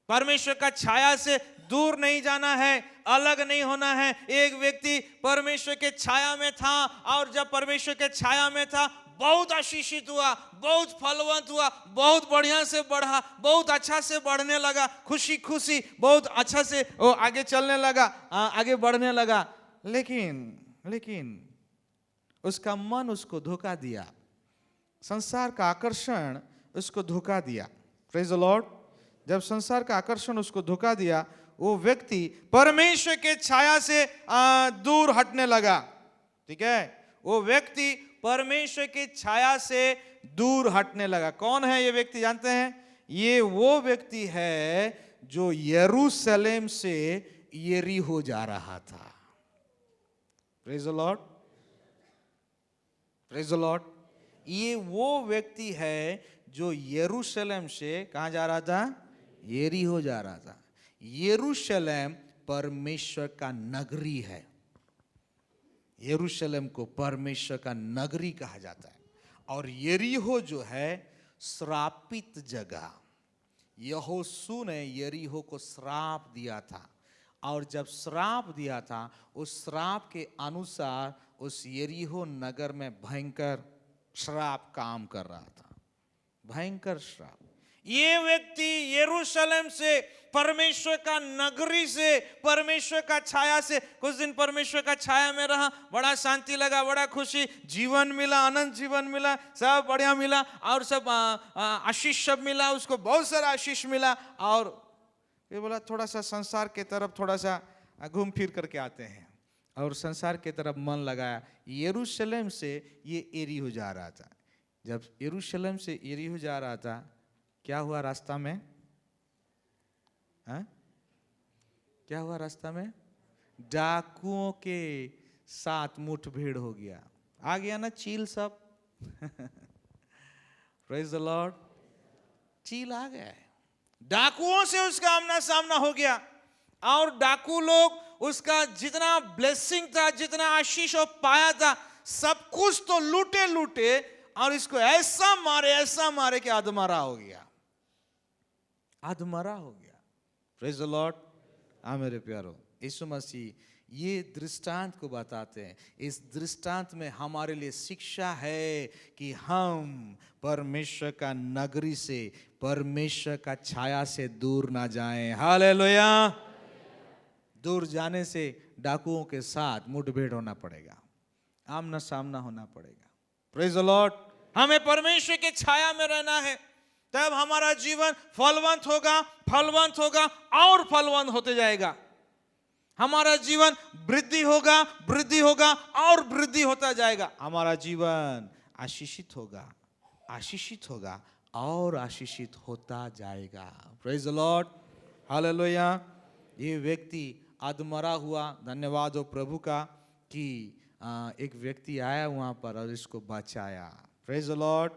परमेश्वर का छाया से दूर नहीं जाना है, अलग नहीं होना है। एक व्यक्ति परमेश्वर के छाया में था और जब परमेश्वर के छाया में था बहुत आशीषित हुआ, बहुत फलवंत हुआ, बहुत बढ़िया से बढ़ा, बहुत अच्छा से बढ़ने लगा, खुशी खुशी बहुत अच्छा से वो आगे चलने लगा, आगे बढ़ने लगा। लेकिन उसका मन उसको धोखा दिया, संसार का आकर्षण उसको धोखा दिया। Praise the Lord. जब संसार का आकर्षण उसको धोखा दिया, वो व्यक्ति परमेश्वर के छाया से दूर हटने लगा। ठीक है, वो व्यक्ति परमेश्वर की छाया से दूर हटने लगा। कौन है ये व्यक्ति जानते हैं? ये वो व्यक्ति है जो यरूशलेम से यरीहो जा रहा था। Praise the Lord. Praise the Lord. ये वो व्यक्ति है जो यरूशलेम से कहाँ जा रहा था? यरीहो जा रहा था। यरूशलेम परमेश्वर का नगरी है। यरूशलेम को परमेश्वर का नगरी कहा जाता है। और यरीहो जो है श्रापित जगह। यहोशू ने यरीहो को श्राप दिया था, और जब श्राप दिया था उस श्राप के अनुसार उस यरीहो नगर में भयंकर श्राप काम कर रहा था, भयंकर श्राप। ये व्यक्ति यरूशलेम से, परमेश्वर का नगरी से, परमेश्वर का छाया से कुछ दिन परमेश्वर का छाया में रहा, बड़ा शांति लगा, बड़ा खुशी, जीवन मिला, अनंत जीवन मिला, सब बढ़िया मिला, और सब आशीष सब मिला उसको, बहुत सारा आशीष मिला। और ये बोला थोड़ा सा संसार के तरफ थोड़ा सा घूम फिर करके आते हैं, और संसार के तरफ मन लगाया। यरूशलेम से ये यरीहो जा रहा था। जब यरूशलेम से यरीहो जा रहा था, क्या हुआ रास्ता में? क्या हुआ रास्ता में? डाकुओं के साथ मुठभेड़ हो गया। आ गया ना चील सब। Praise the Lord. चील आ गया है, डाकुओं से उसका आमना सामना हो गया। और डाकू लोग उसका जितना ब्लेसिंग था, जितना आशीष वो पाया था, सब कुछ तो लूटे लूटे, और इसको ऐसा मारे कि आधमरा हो गया, आधमरा हो गया। Praise the Lord. मेरे प्यारो, यीशु मसीह ये दृष्टांत को बताते हैं। इस दृष्टांत में हमारे लिए शिक्षा है कि हम परमेश्वर का नगरी से, परमेश्वर का छाया से दूर ना जाएं। हालेलुया। दूर जाने से डाकुओं के साथ मुठभेड़ होना पड़ेगा, आमना सामना होना पड़ेगा। Praise the Lord. हमें परमेश्वर के छाया में रहना है, तब हमारा जीवन फलवंत होगा, फलवंत होगा और फलवंत होते जाएगा। हमारा जीवन वृद्धि होगा, वृद्धि होगा और वृद्धि होता जाएगा। हमारा जीवन आशीषित होगा, आशीषित होगा और आशीषित होता जाएगा। Praise the Lord. हालेलुया। ये व्यक्ति अधमरा हुआ। धन्यवाद हो प्रभु का कि एक व्यक्ति आया वहां पर और इसको बचाया। Praise the Lord.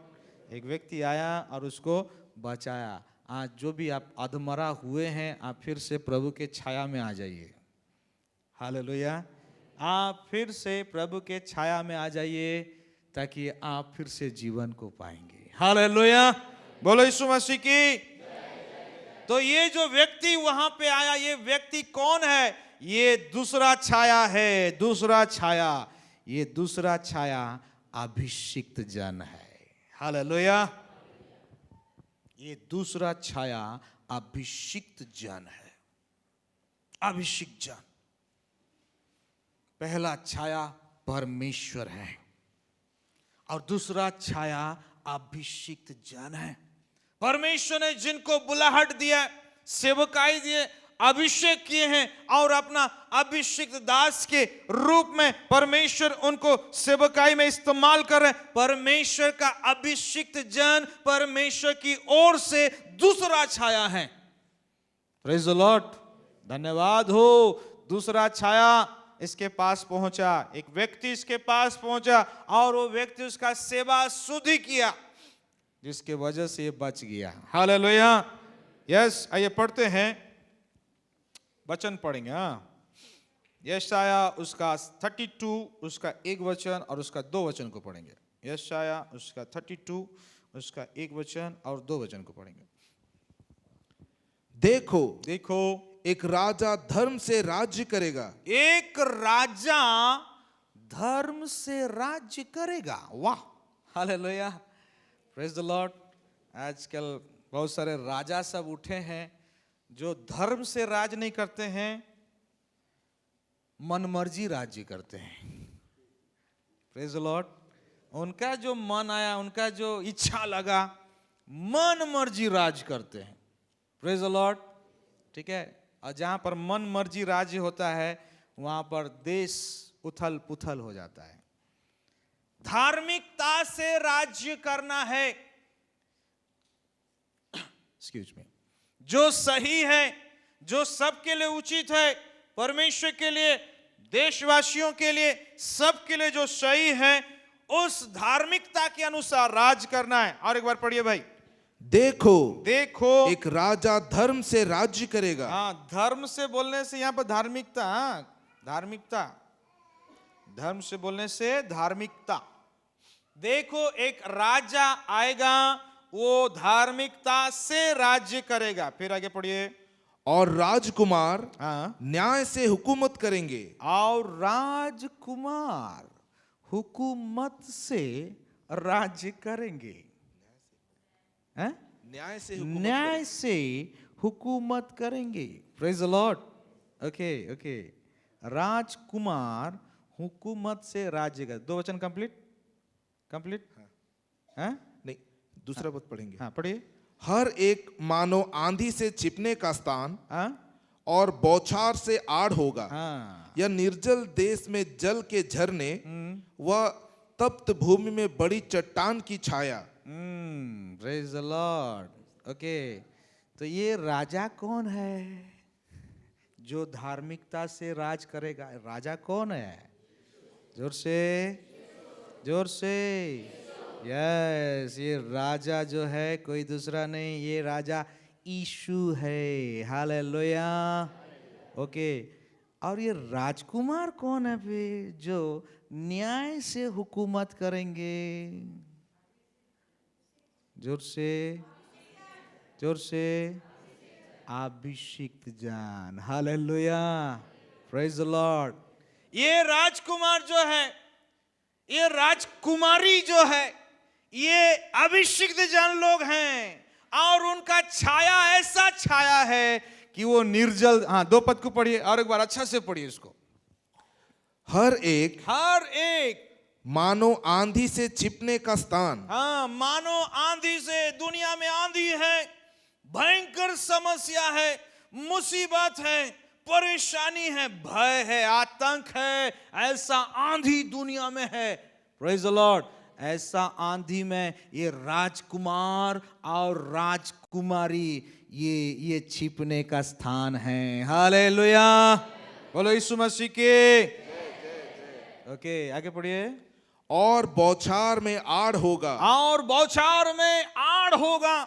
एक व्यक्ति आया और उसको बचाया। आज जो भी आप अधमरा हुए हैं, आप फिर से प्रभु के छाया में आ जाइए। हालेलुया। आप फिर से प्रभु के छाया में आ जाइए, ताकि आप फिर से जीवन को पाएंगे। हालेलुया। बोलो यीशु मसीह की। तो ये जो व्यक्ति वहां पे आया, ये व्यक्ति कौन है? ये दूसरा छाया है, दूसरा छाया। ये दूसरा छाया अभिषिक्त जन है। हालेलुया। ये दूसरा छाया अभिषिक्त जन है। अभिषिक्त जन। पहला छाया परमेश्वर है और दूसरा छाया अभिषिक्त जन है। परमेश्वर ने जिनको बुलाहट दिया, सेवकाई दिए, अभिषेक किए हैं, और अपना अभिषिक्त दास के रूप में परमेश्वर उनको सेवकाई में इस्तेमाल कर रहे हैं। परमेश्वर का अभिषिक्त जन परमेश्वर की ओर से दूसरा छाया है। Praise the Lord. धन्यवाद हो। दूसरा छाया इसके पास पहुंचा, एक व्यक्ति इसके पास पहुंचा, और वो व्यक्ति उसका सेवा शुद्धि किया, जिसके वजह से ये बच गया। हालेलुया। यस, आइए पढ़ते हैं, वचन पढ़ेंगे। यशाया उसका 32 उसका 1 वचन और उसका 2 वचन को पढ़ेंगे। यशाया उसका 32 उसका 1 वचन और 2 वचन को पढ़ेंगे। देखो, देखो, एक राजा धर्म से राज्य करेगा। एक राजा धर्म से राज्य करेगा। वाह। हालेलुया। Praise the Lord. आजकल बहुत सारे राजा सब उठे हैं जो धर्म से राज नहीं करते हैं, मनमर्जी राज्य करते हैं। Praise the Lord. उनका जो मन आया, उनका जो इच्छा लगा, मन मर्जी राज करते हैं। Praise the Lord. ठीक है। और जहां पर मन मर्जी राज्य होता है, वहां पर देश उथल पुथल हो जाता है। धार्मिकता से राज्य करना है। Excuse me. जो सही है, जो सबके लिए उचित है, परमेश्वर के लिए, देशवासियों के लिए, सबके लिए जो सही है, उस धार्मिकता के अनुसार राज करना है। और एक बार पढ़िए भाई, देखो देखो एक राजा धर्म से राज्य करेगा। हाँ, धर्म से बोलने से यहाँ पर धार्मिकता, हाँ, धार्मिकता, धर्म से बोलने से धार्मिकता। देखो एक राजा आएगा, वो धार्मिकता से राज्य करेगा। फिर आगे पढ़िए, और राजकुमार हाँ, न्याय से हुकूमत करेंगे। और राजकुमार हुकूमत से राज्य करेंगे। हैं? न्याय से हुकूमत करेंगे। Praise the Lord. Okay okay, राजकुमार हुकूमत से राज्य कर। दो वचन कंप्लीट, कंप्लीट। हाँ, नहीं, दूसरा पद पढ़ेंगे। हाँ पढ़िए। हर एक मानो आंधी से छिपने का स्थान हाँ और बौछार से आड़ होगा। हाँ, यह निर्जल देश में जल के झरने व तप्त भूमि में बड़ी चट्टान की छाया। Praise the Lord. ओके, तो ये राजा कौन है जो धार्मिकता से राज करेगा? राजा कौन है? जोर से, जोर से। यस, ये राजा जो है कोई दूसरा नहीं, ये राजा यीशु है। हालेलुया। ओके, और ये राजकुमार कौन है फिर जो न्याय से हुकूमत करेंगे? जोर से, जोर से। अभिषिक्त जन। Hallelujah, praise the Lord. ये राजकुमार जो है, ये राजकुमारी जो है, ये अभिषिक्त जन लोग हैं, और उनका छाया ऐसा छाया है कि वो निर्जल। हाँ, दो पद को पढ़िए और एक बार अच्छा से पढ़िए इसको। हर एक मानो आंधी से छिपने का स्थान। हाँ, मानो आंधी से। दुनिया में आंधी है, भयंकर समस्या है, मुसीबत है, परेशानी है, भय है, आतंक है, ऐसा आंधी दुनिया में है। Praise the Lord. ऐसा आंधी में ये राजकुमार और राजकुमारी ये छिपने का स्थान है। हालेलुया, बोलो यीशु मसीह के। ओके, आगे पढ़िए। और बौछार में आड़ होगा। और बौछार में आड़ होगा।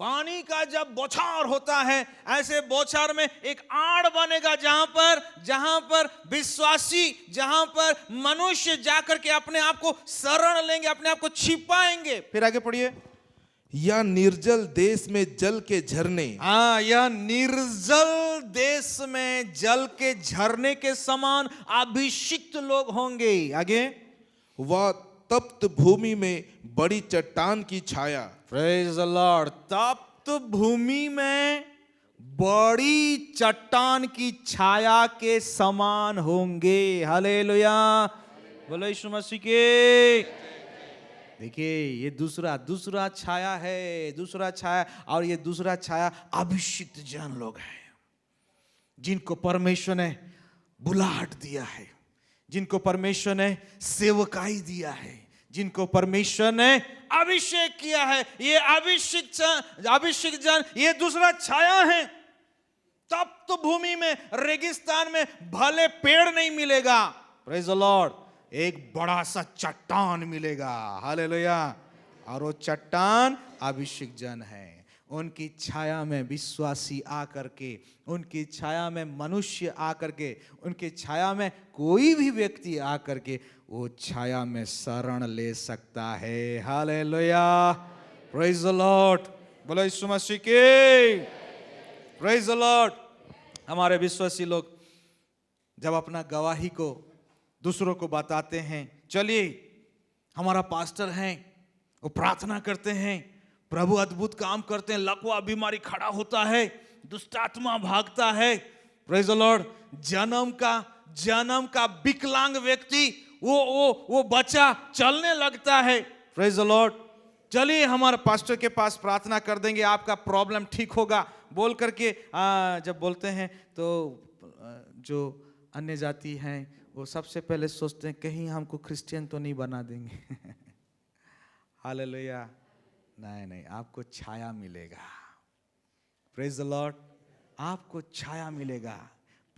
पानी का जब बौछार होता है, ऐसे बौछार में एक आड़ बनेगा, जहां पर विश्वासी, जहां पर मनुष्य जाकर के अपने आप को शरण लेंगे, अपने आप को छिपाएंगे। फिर आगे पढ़िए। या निर्जल देश में जल के झरने। हाँ, यह निर्जल देश में जल के झरने के समान अभिषिक्त लोग होंगे। आगे, वह तप्त भूमि में बड़ी चट्टान की छाया। Praise the Lord. तप्त भूमि में बड़ी चट्टान की छाया के समान होंगे। हालेलुया, बोलो यीशु मसीह के। देखिए, ये दूसरा छाया है, दूसरा छाया। और ये दूसरा छाया अभिषिक्त जन लोग हैं, जिनको परमेश्वर ने बुलाहट दिया है, जिनको परमेश्वर ने सेवकाई दिया है, जिनको परमेश्वर ने अभिषेक किया है। ये अभिषेक जन ये दूसरा छाया है। तप्त भूमि में, रेगिस्तान में भले पेड़ नहीं मिलेगा, प्रेज द लॉर्ड, एक बड़ा सा चट्टान मिलेगा। हालेलुया, और वो चट्टान अभिषेक जन है। उनकी छाया में विश्वासी आकर के, उनकी छाया में मनुष्य आकर के, उनकी छाया में कोई भी व्यक्ति आकर के वो छाया में शरण ले सकता है। हालेलुया, प्रेज द लॉर्ड, बोलो यीशु मसीह के। Praise the Lord. हमारे विश्वासी लोग जब अपना गवाही को दूसरों को बताते हैं, चलिए हमारा पास्टर हैं, वो प्रार्थना करते हैं, प्रभु अद्भुत काम करते हैं, लकवा बीमारी खड़ा होता है, दुष्ट आत्मा भागता है। Praise the Lord. जन्म का विकलांग व्यक्ति वो बच्चा चलने लगता है। Praise the Lord. चलिए हमारे पास्टर के पास प्रार्थना कर देंगे, आपका प्रॉब्लम ठीक होगा बोल करके जब बोलते हैं तो जो अन्य जाति हैं वो सबसे पहले सोचते हैं कहीं हमको क्रिश्चियन तो नहीं बना देंगे। हालेलुया। नहीं, आपको छाया मिलेगा। Praise the Lord. आपको छाया मिलेगा,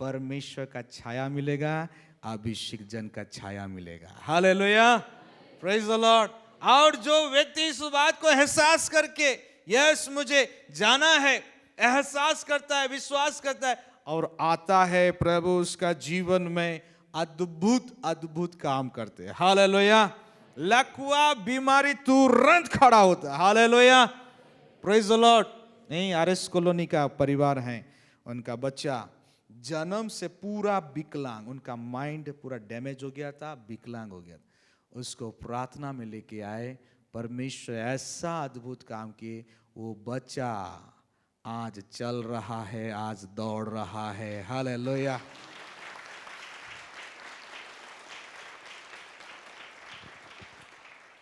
परमेश्वर का छाया मिलेगा, अभिषिक्त जन का छाया मिलेगा। Hallelujah, praise the Lord. और जो व्यक्ति इस बात को एहसास करके यस मुझे जाना है, एहसास करता है, विश्वास करता है और आता है, प्रभु उसका जीवन में अद्भुत अद्भुत काम करते हैं। हालेलुया, लकवा बीमारी तुरंत खड़ा होता है। Hallelujah, praise the Lord. नहीं, आरएस कॉलोनी का परिवार है, उनका बच्चा जन्म से पूरा विकलांग, उनका माइंड पूरा डैमेज हो गया था, विकलांग हो गया था। उसको प्रार्थना में लेके आए, परमेश्वर ऐसा अद्भुत काम किए, वो बच्चा आज चल रहा है, आज दौड़ रहा है। हालेलुया,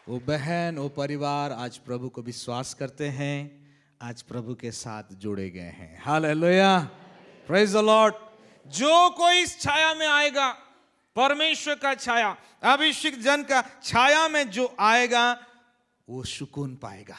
वो बहन, वो परिवार आज प्रभु को विश्वास करते हैं, आज प्रभु के साथ जुड़े गए हैं। Hallelujah, praise the Lord. जो कोई इस छाया में आएगा, परमेश्वर का छाया, अभिषिक्त जन का छाया में जो आएगा, वो सुकून पाएगा,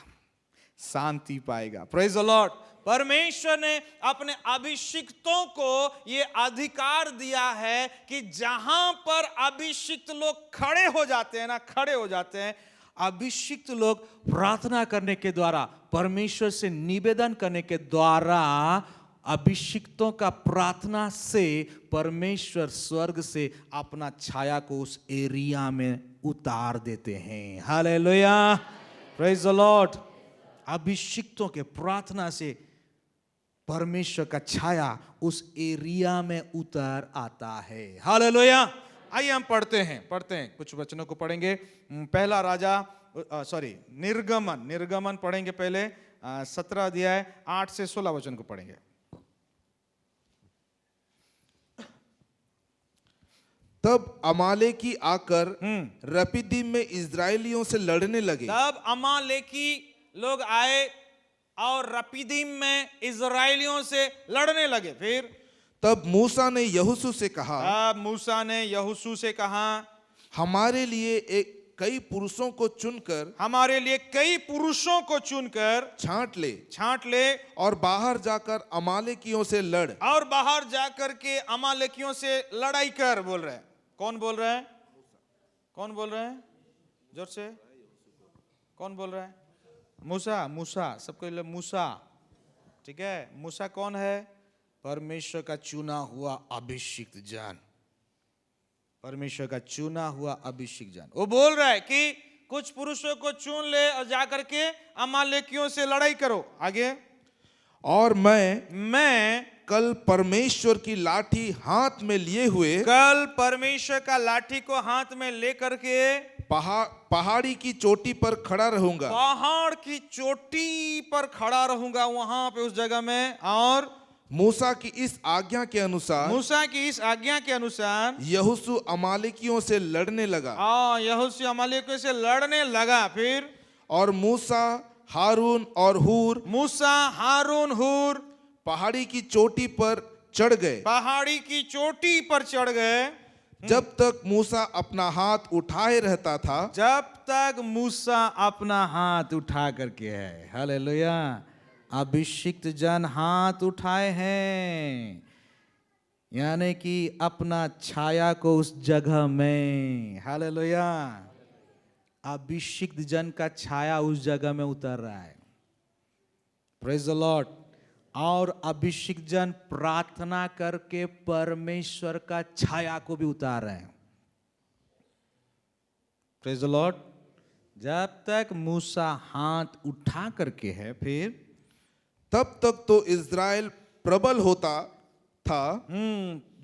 शांति पाएगा। Praise the Lord. परमेश्वर ने अपने अभिषिक्तों को ये अधिकार दिया है कि जहां पर अभिषिक्त लोग खड़े हो जाते हैं ना, खड़े हो जाते हैं, अभिषिक्त लोग प्रार्थना करने के द्वारा, परमेश्वर से निवेदन करने के द्वारा, अभिषिक्तों का प्रार्थना से परमेश्वर स्वर्ग से अपना छाया को उस एरिया में उतार देते हैं। Hallelujah, praise the Lord. अभिषिक्तों के प्रार्थना से परमेश्वर का छाया उस एरिया में उतर आता है। हालेलुया। आइए हम पढ़ते हैं कुछ वचनों को पढ़ेंगे। पहला राजा निर्गमन पढ़ेंगे पहले, 17 अध्याय 8 से 16 वचन को पढ़ेंगे। तब अमालेकी आकर रपीदीम में इस्राएलियों से लड़ने लगे। तब अमालेकी लोग आए और रपीदीम में इस्राएलियों से लड़ने लगे। फिर तब मूसा ने यहोशू से कहा, हमारे लिए कई पुरुषों को चुनकर छांट ले और बाहर जाकर अमालेकियों से लड़। और बाहर जाकर के अमालेकियों से लड़ाई कर, बोल रहे हैं। कौन बोल रहा है? जोर से कौन बोल रहा है? मूसा, सबको मूसा, ठीक है। मूसा कौन है? परमेश्वर का चुना हुआ अभिषिक्त जन, परमेश्वर का चुना हुआ अभिषिक्त जन। वो बोल रहा है कि कुछ पुरुषों को चुन ले और जाकर के अमालेकियों से लड़ाई करो। आगे, और मैं कल परमेश्वर की लाठी हाथ में लिए हुए, कल परमेश्वर का लाठी को हाथ में लेकर के पहाड़ी की चोटी पर खड़ा रहूंगा। पहाड़ की चोटी पर खड़ा रहूंगा, वहां पे उस जगह में। और मूसा की इस आज्ञा के अनुसार यहोशू अमालेकियों से लड़ने लगा। यहोशू अमालेकियों से लड़ने लगा। फिर और मूसा, हारून और हूर पहाड़ी की चोटी पर चढ़ गए। जब तक मूसा अपना हाथ उठाए रहता करके है। हालेलुया। अभिषिक्त जन हाथ उठाए हैं, यानी कि अपना छाया को उस जगह में। हालेलुया। अभिषिक्त जन का छाया उस जगह में उतर रहा है। Praise the Lord. और अभिषिक्त जन प्रार्थना करके परमेश्वर का छाया को भी उतार रहे हैं। Praise the Lord. जब तक मूसा हाथ उठा करके है, फिर तब तक तो इज़राइल प्रबल होता था।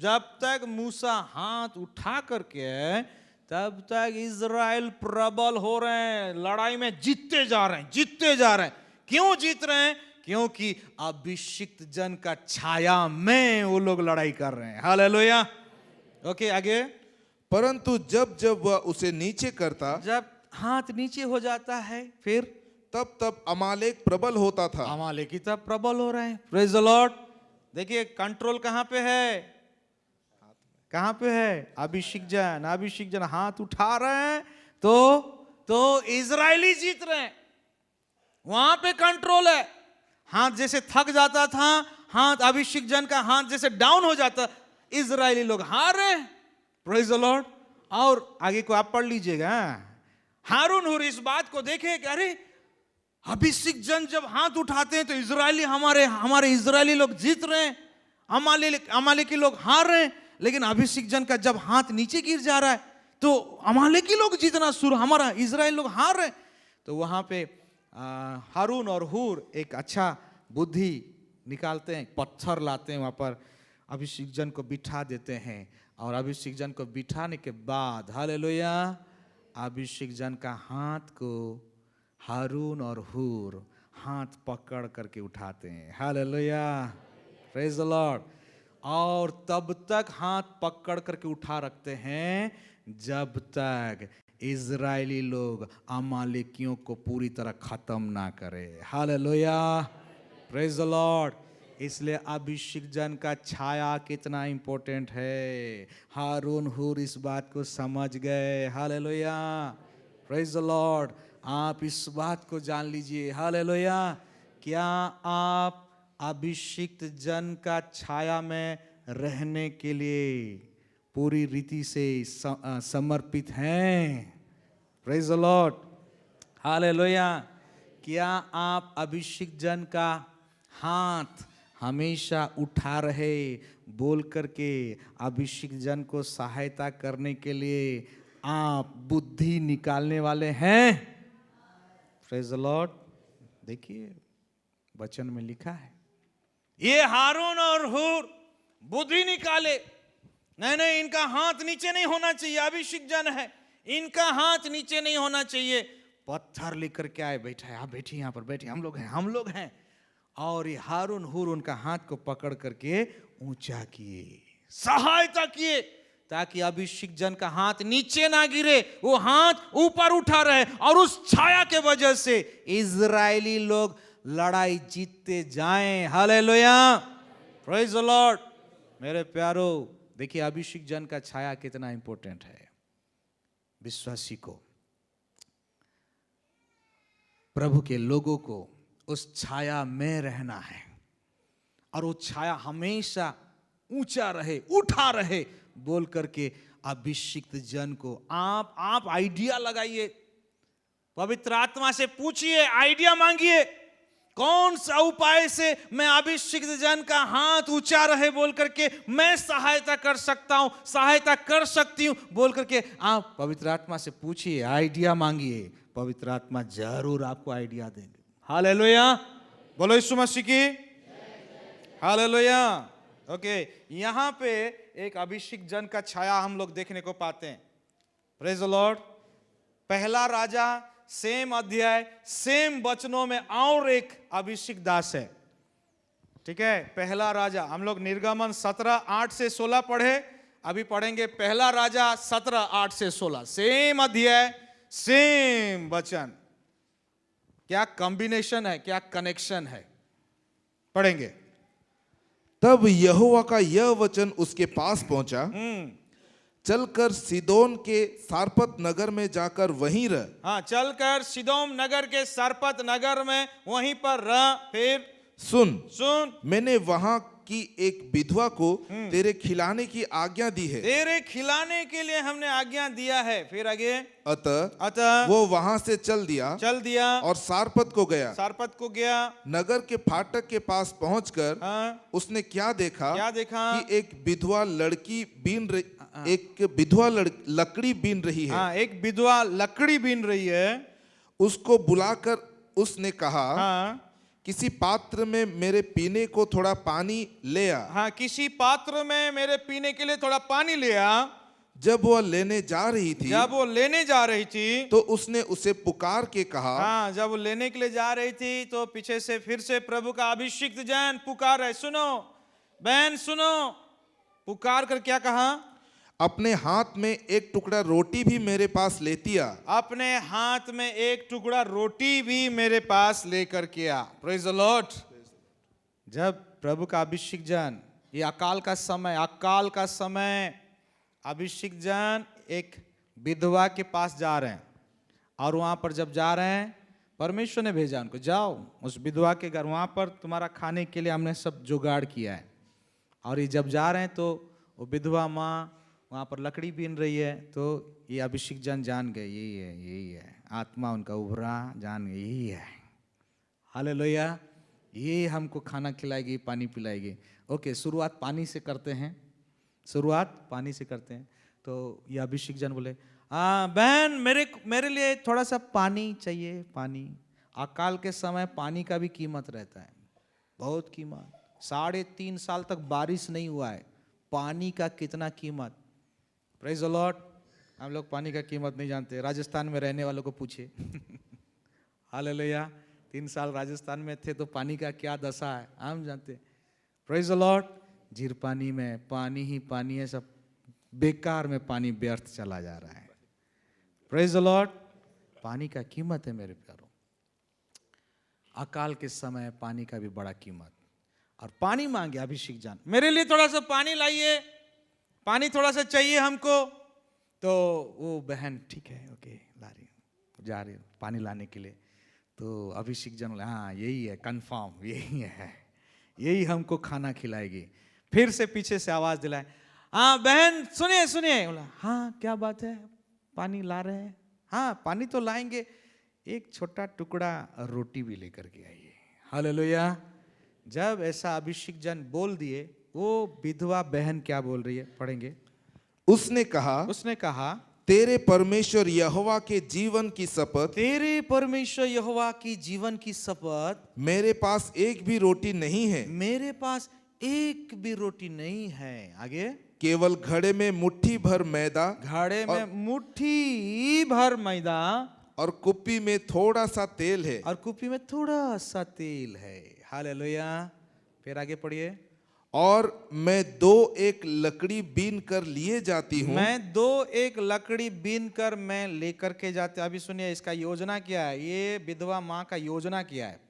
जब तक मूसा हाथ उठा करके है, तब तक इज़राइल प्रबल हो रहे हैं, लड़ाई में जीतते जा रहे हैं। क्यों जीत रहे हैं? क्योंकि अभिषिक्त जन का छाया में वो लोग लड़ाई कर रहे हैं। हालेलुया। ओके, आगे। परंतु जब वह उसे नीचे करता, जब हाथ नीचे हो जाता है, फिर तब अमालेक प्रबल होता था। अमालेकी तब प्रबल हो रहे हैं। Praise the Lord. देखिए कंट्रोल कहां पे है? अभिषिक्त जन हाथ उठा रहे हैं तो इजरायली जीत रहे हैं। वहां पे कंट्रोल है। हाथ जैसे थक जाता था, हाथ अभिषिक्त जन का हाथ जैसे डाउन हो जाता, इजरायली लोग हार रहे हैं। Praise the Lord. और आगे को आप पढ़ लीजिएगा। हारून हुर इस बात को देखे कि अरे अभिषिक्त जन जब हाथ उठाते हैं तो इजरायली हमारे इजरायली लोग जीत रहे हैं, अमालेकी लोग हार रहे हैं। लेकिन अभिषिक्त जन का जब हाथ नीचे गिर जा रहा है तो अमालेकी लोग जीतना शुरू, हमारा इजराइल लोग हार रहे हैं। तो वहां पे हारून और हूर एक अच्छा बुद्धि निकालते हैं, पत्थर लाते हैं, वहां पर अभिषिक्त जन को बिठा देते हैं। और अभिषिक्त जन को बिठाने के बाद हालेलुया, अभिषिक्त जन का हाथ को हारून और हूर हाथ पकड़ करके उठाते हैं। Hallelujah, praise the Lord. और तब तक हाथ पकड़ करके उठा रखते हैं जब तक इजरायली लोग अमालेकियों को पूरी तरह खत्म ना करे। Hallelujah, praise the Lord. इसलिए अभिषिक्त जन का छाया कितना इंपॉर्टेंट है। हारून हूर इस बात को समझ गए। Hallelujah, praise the Lord. आप इस बात को जान लीजिए। हालेलुया, क्या आप अभिषिक्त जन का छाया में रहने के लिए पूरी रीति से समर्पित हैं? Praise the Lord, hallelujah. क्या आप अभिषिक्त जन का हाथ हमेशा उठा रहे बोल करके अभिषिक्त जन को सहायता करने के लिए आप बुद्धि निकालने वाले हैं? Praise the Lord. देखिए वचन में लिखा है, ये हारून और हूर बुद्धि निकाले। नहीं, इनका हाथ नीचे नहीं होना चाहिए, अभिषिक्त जन है, इनका हाथ नीचे नहीं होना चाहिए। पत्थर लेकर के आए, बैठा है, आप बैठिए यहाँ पर, बैठिए, हम लोग हैं। और ये हारून हूर उनका हाथ को पकड़ करके ऊंचा किए, सहायता किए, ताकि अभिषिक्त जन का हाथ नीचे ना गिरे, वो हाथ ऊपर उठा रहे। और उस छाया के वजह से इजरायली लोग लड़ाई जीतते जाएं। Hallelujah, praise the Lord. मेरे प्यारो, देखिए अभिषिक्त जन का छाया कितना इंपॉर्टेंट है। विश्वासी को, प्रभु के लोगों को उस छाया में रहना है। और वो छाया हमेशा ऊंचा रहे, उठा रहे बोल करके अभिषिक्त जन को आप आइडिया लगाइए, पवित्र आत्मा से पूछिए, आइडिया मांगिए, कौन सा उपाय से मैं अभिषिक्त जन का हाथ ऊंचा रहे बोल करके मैं सहायता कर सकता हूं, सहायता कर सकती हूं बोल करके आप पवित्र आत्मा से पूछिए, आइडिया मांगिए। पवित्र आत्मा जरूर आपको आइडिया देंगे। हालेलुया, बोलो यीशु मसीह की हालेलुया। ओके, यहां पे एक अभिषिक्त जन का छाया हम लोग देखने को पाते हैं। Praise the Lord. पहला राजा सेम अध्याय सेम वचनों में और एक अभिषिक्त दास है। ठीक है, पहला राजा, हम लोग निर्गमन 17:8 से 16 पढ़े, अभी पढ़ेंगे पहला राजा 17:8 से 16। सेम अध्याय सेम वचन, क्या कॉम्बिनेशन है, क्या कनेक्शन है, पढ़ेंगे। तब यहोवा का यह वचन उसके पास पहुंचा, चलकर सीदोन के सारपत नगर में जाकर वहीं रह। हाँ, चलकर सीदोम नगर के सारपत नगर में वहीं पर रह। फिर सुन, मैंने वहां की एक विधवा को तेरे खिलाने की आज्ञा दी है। तेरे खिलाने के लिए हमने आज्ञा दिया है। फिर आगे, अतः वो वहां से चल दिया और सारपत को गया। नगर के फाटक के पास पहुंचकर उसने क्या देखा कि एक विधवा लकड़ी बीन रही है। एक विधवा लकड़ी बीन रही है। उसको बुलाकर उसने कहा, किसी पात्र में मेरे पीने को थोड़ा पानी ले आ। हाँ, किसी पात्र में मेरे पीने के लिए थोड़ा पानी ले आ। जब वो लेने जा रही थी तो उसने उसे पुकार के कहा। हाँ, जब वो लेने के लिए जा रही थी तो पीछे से फिर से प्रभु का अभिषिक्त जन पुकार है, सुनो बहन सुनो। पुकार कर क्या कहा? अपने हाथ में एक टुकड़ा रोटी भी मेरे पास लेती आ। अपने हाथ में एक टुकड़ा रोटी भी मेरे पास लेकर के आ। Praise the Lord. जब प्रभु का अभिषिक्त जन, ये अकाल का समय अभिषिक्त जन एक विधवा के पास जा रहे हैं। और वहां पर जब जा रहे हैं, परमेश्वर ने भेजा उनको, जाओ उस विधवा के घर, वहां पर तुम्हारा खाने के लिए हमने सब जुगाड़ किया है। और ये जब जा रहे हैं तो वो विधवा माँ वहाँ पर लकड़ी बीन रही है, तो ये अभिषेक जन जान गए यही है, आत्मा उनका उभरा, जान गए यही है, हालेलुया, ये हमको खाना खिलाएगी, पानी पिलाएगी। ओके, शुरुआत पानी से करते हैं, शुरुआत पानी से करते हैं। तो ये अभिषेक जन बोले, बहन मेरे लिए थोड़ा सा पानी चाहिए, पानी। अकाल के समय पानी का भी कीमत रहता है, बहुत कीमत। 3.5 साल तक बारिश नहीं हुआ है, पानी का कितना कीमत। Praise the Lord. हम लोग पानी का कीमत नहीं जानते, राजस्थान में रहने वालों को पूछिए हालेलुया, 3 साल राजस्थान में थे तो पानी का क्या दशा है हम जानते। Praise the Lord. झीर पानी में पानी ही पानी है, सब बेकार में पानी व्यर्थ चला जा रहा है। Praise the Lord. पानी का कीमत है मेरे प्यारों। अकाल के समय पानी का भी बड़ा कीमत। और पानी मांगे अभिषेक जान, मेरे लिए थोड़ा सा पानी लाइए, पानी थोड़ा सा चाहिए हमको। तो वो बहन ठीक है, ओके, ला रही हूँ, जा रही हूँ पानी लाने के लिए। तो अभिषेक जन बोले, हाँ यही है, कंफर्म यही है, यही हमको खाना खिलाएगी। फिर से पीछे से आवाज दिलाए, हाँ बहन सुनिए सुनिए। बोला, हाँ क्या बात है, पानी ला रहे हैं? हाँ पानी तो लाएंगे, एक छोटा टुकड़ा रोटी भी लेकर के आइए। हालेलुया। जब ऐसा अभिषेक जन बोल दिए, वो विधवा बहन क्या बोल रही है, पढ़ेंगे। उसने कहा, तेरे परमेश्वर यहोवा के जीवन की शपथ, तेरे परमेश्वर यहोवा की जीवन की शपथ, मेरे पास एक भी रोटी नहीं है, मेरे पास एक भी रोटी नहीं है। आगे, केवल घड़े में मुट्ठी भर मैदा, घड़े में मुट्ठी भर मैदा, और कुप्पी में थोड़ा सा तेल है, और कुप्पी में थोड़ा सा तेल है। हालेलुया। फिर आगे पढ़िए। और मैं 2 लकड़ी बीन कर लिए जाती हूँ, मैं 2 लकड़ी बीन कर मैं लेकर के जाते। अभी सुनिए इसका योजना क्या है, ये विधवा माँ का योजना क्या है।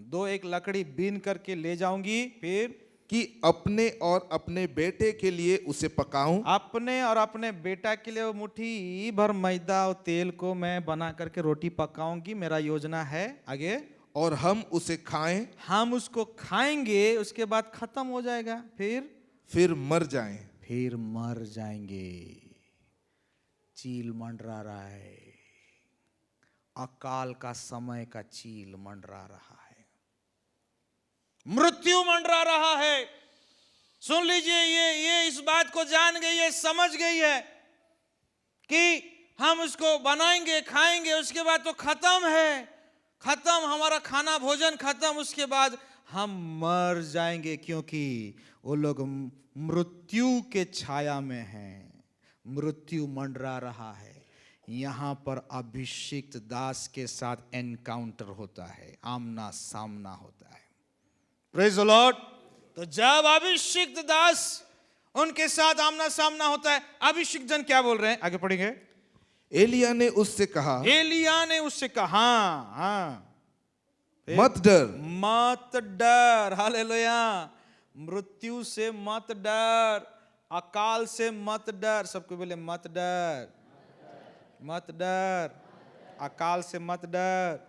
2 लकड़ी बीन करके ले जाऊंगी, फिर कि अपने और अपने बेटे के लिए उसे पकाऊं, अपने और अपने बेटा के लिए वो मुट्ठी भर मैदा और तेल को मैं बना करके रोटी पकाऊंगी, मेरा योजना है। आगे, और हम उसे खाएं, हम उसको खाएंगे, उसके बाद खत्म हो जाएगा, फिर मर जाएं। फिर मर जाएंगे। चील मंडरा रहा है, अकाल का समय का चील मंडरा रहा है, मृत्यु मंडरा रहा है। सुन लीजिए, ये इस बात को जान गई है, समझ गई है कि हम उसको बनाएंगे, खाएंगे, उसके बाद तो खत्म है, खत्म हमारा खाना भोजन खत्म, उसके बाद हम मर जाएंगे, क्योंकि वो लोग मृत्यु के छाया में हैं, मृत्यु मंडरा रहा है। यहाँ पर अभिषिक्त दास के साथ एनकाउंटर होता है, आमना सामना होता है। Praise the Lord. तो जब अभिषिक्त दास उनके साथ आमना सामना होता है, अभिषिक्त जन क्या बोल रहे हैं, आगे पढ़ेंगे। एलिया ने उससे कहा, हाँ, मत डर, मत डर। हालेलुया। मृत्यु से मत डर, अकाल से मत डर। सबको बोले मत डर, मत डर, अकाल से मत डर,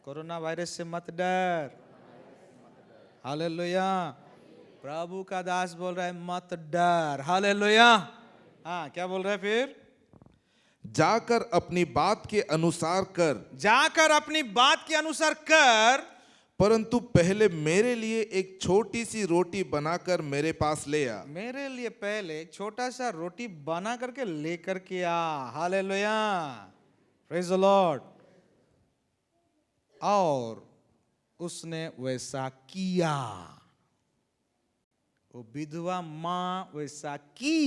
कोरोना वायरस से मत डर। हालेलुया। प्रभु का दास बोल रहा है मत डर। हालेलुया। हाँ, क्या बोल रहा है फिर? जाकर अपनी बात के अनुसार कर, जाकर अपनी बात के अनुसार कर, परंतु पहले मेरे लिए एक छोटी सी रोटी बनाकर मेरे पास ले आ। मेरे लिए पहले छोटा सा रोटी बना करके लेकर के आ। हालेलुया। Praise the Lord. और उसने वैसा किया, वो विधवा मां वैसा की।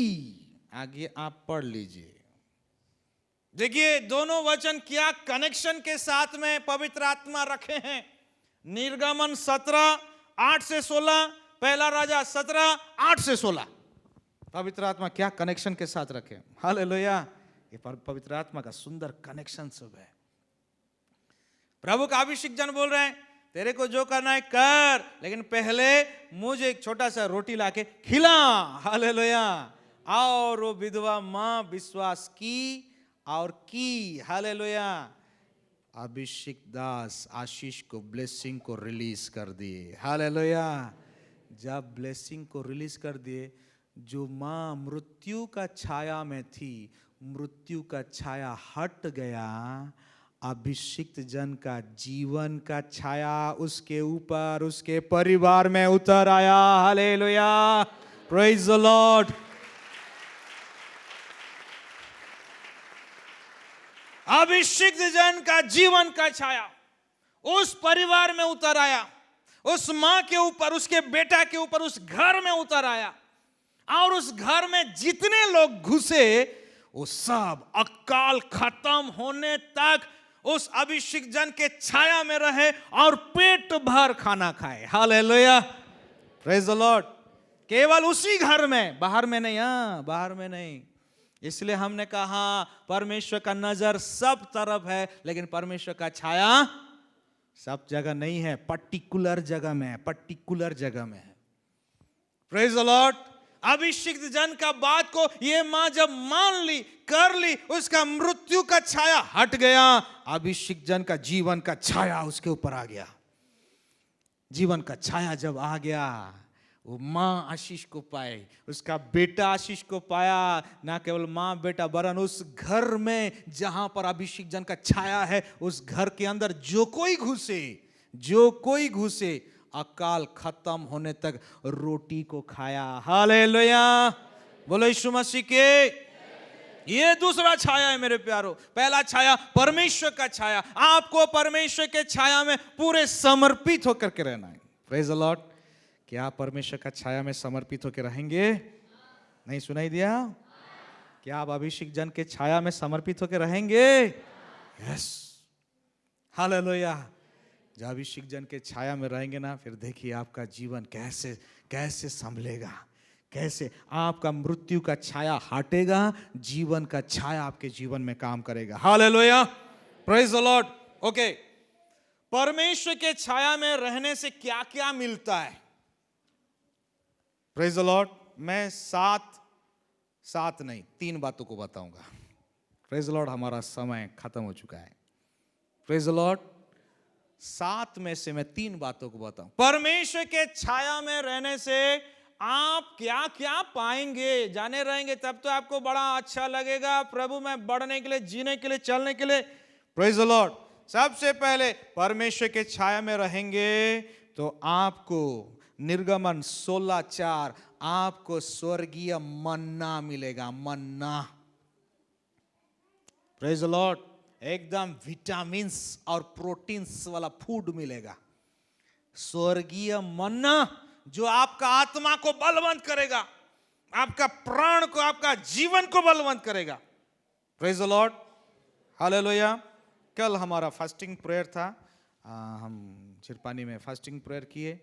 आगे आप पढ़ लीजिए, देखिए दोनों वचन क्या कनेक्शन के साथ में पवित्र आत्मा रखे हैं। निर्गमन 17:8-16, पहला राजा 17:8-16। पवित्र आत्मा क्या कनेक्शन के साथ रखे। हालेलुया। ये पवित्र आत्मा का सुंदर कनेक्शन सब है। प्रभु का अभिषेक जन बोल रहे हैं, तेरे को जो करना है कर, लेकिन पहले मुझे एक छोटा सा रोटी लाके खिला। हालेलुया। और वो विधवा मां विश्वास की और की। हालेलुया। अभिषेक दास आशीष को, ब्लेसिंग को रिलीज कर दिए। हालेलुया। जब ब्लेसिंग को रिलीज कर दिए, जो माँ मृत्यु का छाया में थी, मृत्यु का छाया हट गया, अभिषिक्त जन का जीवन का छाया उसके ऊपर, उसके परिवार में उतर आया। Hallelujah, praise the Lord. अभिषिक्त जन का जीवन का छाया उस परिवार में उतर आया, उस मां के ऊपर, उसके बेटा के ऊपर, उस घर में उतर आया। और उस घर में जितने लोग घुसे वो सब अकाल खत्म होने तक उस अभिषिक्त जन के छाया में रहे और पेट भर खाना खाए। Hallelujah, praise the Lord. केवल उसी घर में, बाहर में नहीं, बाहर में नहीं। इसलिए हमने कहा परमेश्वर का नजर सब तरफ है, लेकिन परमेश्वर का छाया सब जगह नहीं है, पर्टिकुलर जगह में है, पर्टिकुलर जगह में है। Praise the Lord. अभिषिक्त जन का बात को ये मां जब मान ली, कर ली, उसका मृत्यु का छाया हट गया, अभिषिक्त जन का जीवन का छाया उसके ऊपर आ गया। जीवन का छाया जब आ गया, वो मां आशीष को पाए, उसका बेटा आशीष को पाया। ना केवल मां बेटा, वरन उस घर में जहां पर अभिषिक्त जन का छाया है, उस घर के अंदर जो कोई घुसे अकाल खत्म होने तक रोटी को खाया। हालेलुया, बोलो यीशु मसीह के। ये दूसरा छाया है मेरे प्यारो। पहला छाया परमेश्वर का छाया, आपको परमेश्वर के छाया में पूरे समर्पित होकर के रहना है। Praise the Lord. क्या आप परमेश्वर का छाया में समर्पित होकर रहेंगे? नहीं सुनाई दिया? क्या आप अभिषेक जन के छाया में समर्पित होकर रहेंगे? Yes, hallelujah. जब अभिषेक जन के छाया में रहेंगे ना, फिर देखिए आपका जीवन कैसे कैसे संभलेगा, कैसे आपका मृत्यु का छाया हटेगा, जीवन का छाया आपके जीवन में काम करेगा। Hallelujah, praise the Lord. Okay, परमेश्वर के छाया में रहने से क्या क्या मिलता है? Praise the Lord. मैं सात नहीं 3 बातों को बताऊंगा। Praise the Lord. हमारा समय खत्म हो चुका है। Praise the Lord. 7 में से मैं 3 बातों को बताऊं। परमेश्वर के छाया में रहने से आप क्या क्या पाएंगे, जाने रहेंगे, तब तो आपको बड़ा अच्छा लगेगा प्रभु में बढ़ने के लिए, जीने के लिए, चलने के लिए। Praise the Lord. सबसे पहले परमेश्वर के छाया में रहेंगे तो आपको निर्गमन 16:4 आपको स्वर्गीय मन्ना मिलेगा। मन्ना, प्रेज द लॉर्ड। एकदम विटामिन्स और प्रोटीन्स वाला फूड मिलेगा, स्वर्गीय मन्ना, जो आपका आत्मा को बलवंत करेगा, आपका प्राण को, आपका जीवन को बलवंत करेगा। Praise the Lord, hallelujah. कल हमारा फास्टिंग प्रेयर था, हम चिरपानी में फास्टिंग प्रेयर किए,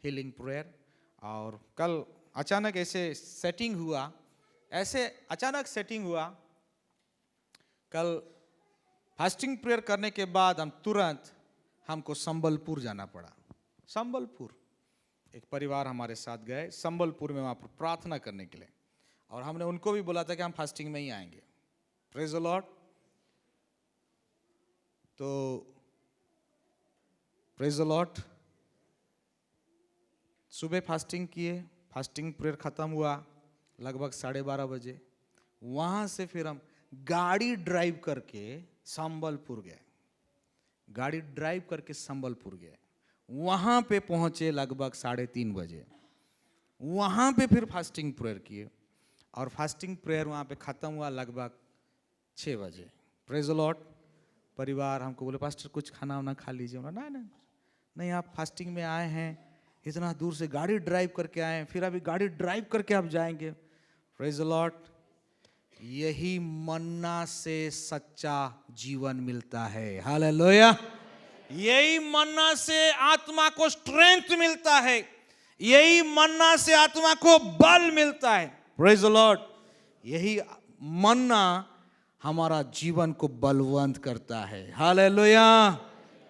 हीलिंग प्रेयर। और कल अचानक ऐसे सेटिंग हुआ, कल फास्टिंग प्रेयर करने के बाद हमको संबलपुर जाना पड़ा। संबलपुर, एक परिवार हमारे साथ गए संबलपुर में, वहाँ पर प्रार्थना करने के लिए। और हमने उनको भी बोला था कि हम फास्टिंग में ही आएंगे। Praise the Lord. तो प्रेज द लॉर्ड, सुबह फास्टिंग किए, फास्टिंग प्रेयर खत्म हुआ लगभग 12:30 बजे। वहाँ से फिर हम गाड़ी ड्राइव करके संबलपुर गए, वहाँ पे पहुँचे लगभग 3:30 बजे। वहाँ पे फिर फास्टिंग प्रेयर किए और फास्टिंग प्रेयर वहाँ पे ख़त्म हुआ लगभग 6 बजे। Praise the Lord. परिवार हमको बोले पास्टर कुछ खाना वाना खा लीजिए। नहीं, आप फास्टिंग में आए हैं, इतना दूर से गाड़ी ड्राइव करके आए हैं, फिर अभी गाड़ी ड्राइव करके आप जाएंगे। Praise the Lord. यही मन्ना से सच्चा जीवन मिलता है। हालेलुया। यही मन्ना से आत्मा को स्ट्रेंथ मिलता है, यही मन्ना से आत्मा को बल मिलता है। Praise the Lord. यही मन्ना हमारा जीवन को बलवंत करता है। Hallelujah,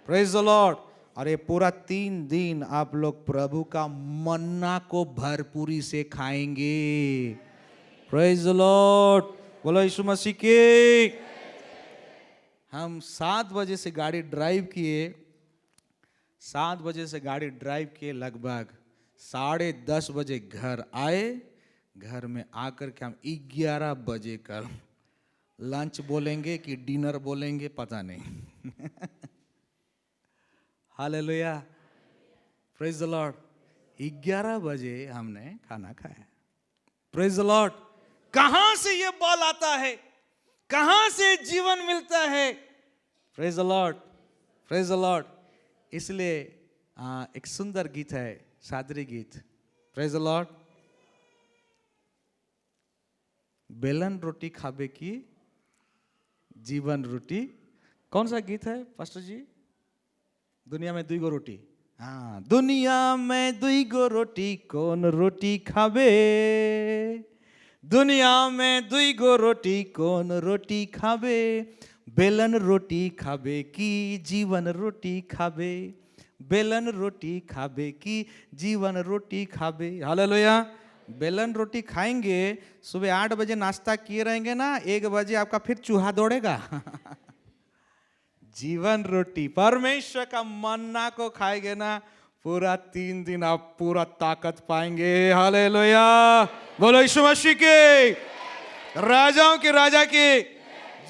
praise the Lord. और ये पूरा 3 दिन आप लोग प्रभु का मन्ना को भरपूरी से खाएंगे। प्रेज द लॉर्ड, बोलो यीशु मसीह के। हम 7 बजे से गाड़ी ड्राइव किए, लगभग 10:30 बजे घर आए, घर में आकर के हम 11 बजे कल लंच बोलेंगे कि डिनर बोलेंगे पता नहीं। Hallelujah, praise the Lord. 11 बजे हमने खाना खाया। Praise the Lord. कहां से ये बल आता है, कहां से जीवन मिलता है? Praise the Lord, praise the Lord. इसलिए एक सुंदर गीत है, शादरी गीत। Praise the Lord. बेलन रोटी खाबे की जीवन रोटी। कौन सा गीत है पास्टर जी? दुनिया में 2 गो रोटी। हाँ, दुनिया में 2 गो रोटी, कौन रोटी खाबे? दुनिया में 2 गो रोटी, कौन रोटी खाबे? बेलन रोटी खाबे की जीवन रोटी खाबे? बेलन रोटी खाबे की जीवन रोटी खाबे? हालेलुया। बेलन रोटी खाएंगे, सुबह 8 बजे नाश्ता किए रहेंगे ना, 1 बजे आपका फिर चूहा दौड़ेगा। जीवन रोटी परमेश्वर का मन्ना को खाएंगे ना, पूरा 3 दिन आप पूरा ताकत पाएंगे। हालेलुया। बोलो यीशु मसीह के, राजाओं के राजा के।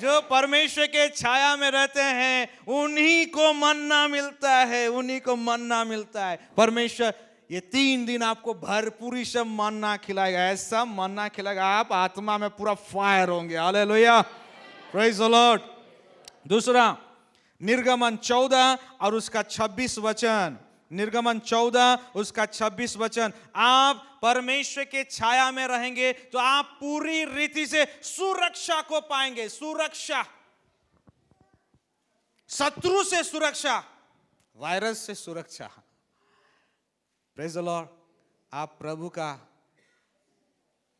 जो परमेश्वर के छाया में रहते हैं उन्हीं को मन्ना मिलता है, उन्हीं को मन्ना मिलता है। परमेश्वर ये 3 दिन आपको भरपूरी से मन्ना खिलाएगा, ऐसा मन्ना खिलाएगा आप आत्मा में पूरा फायर होंगे। Hallelujah, praise the Lord. दूसरा, निर्गमन 14 और उसका 26 वचन। निर्गमन 14 उसका 26 वचन। आप परमेश्वर के छाया में रहेंगे तो आप पूरी रीति से सुरक्षा को पाएंगे। सुरक्षा, शत्रु से सुरक्षा, वायरस से सुरक्षा। Praise the Lord. आप प्रभु का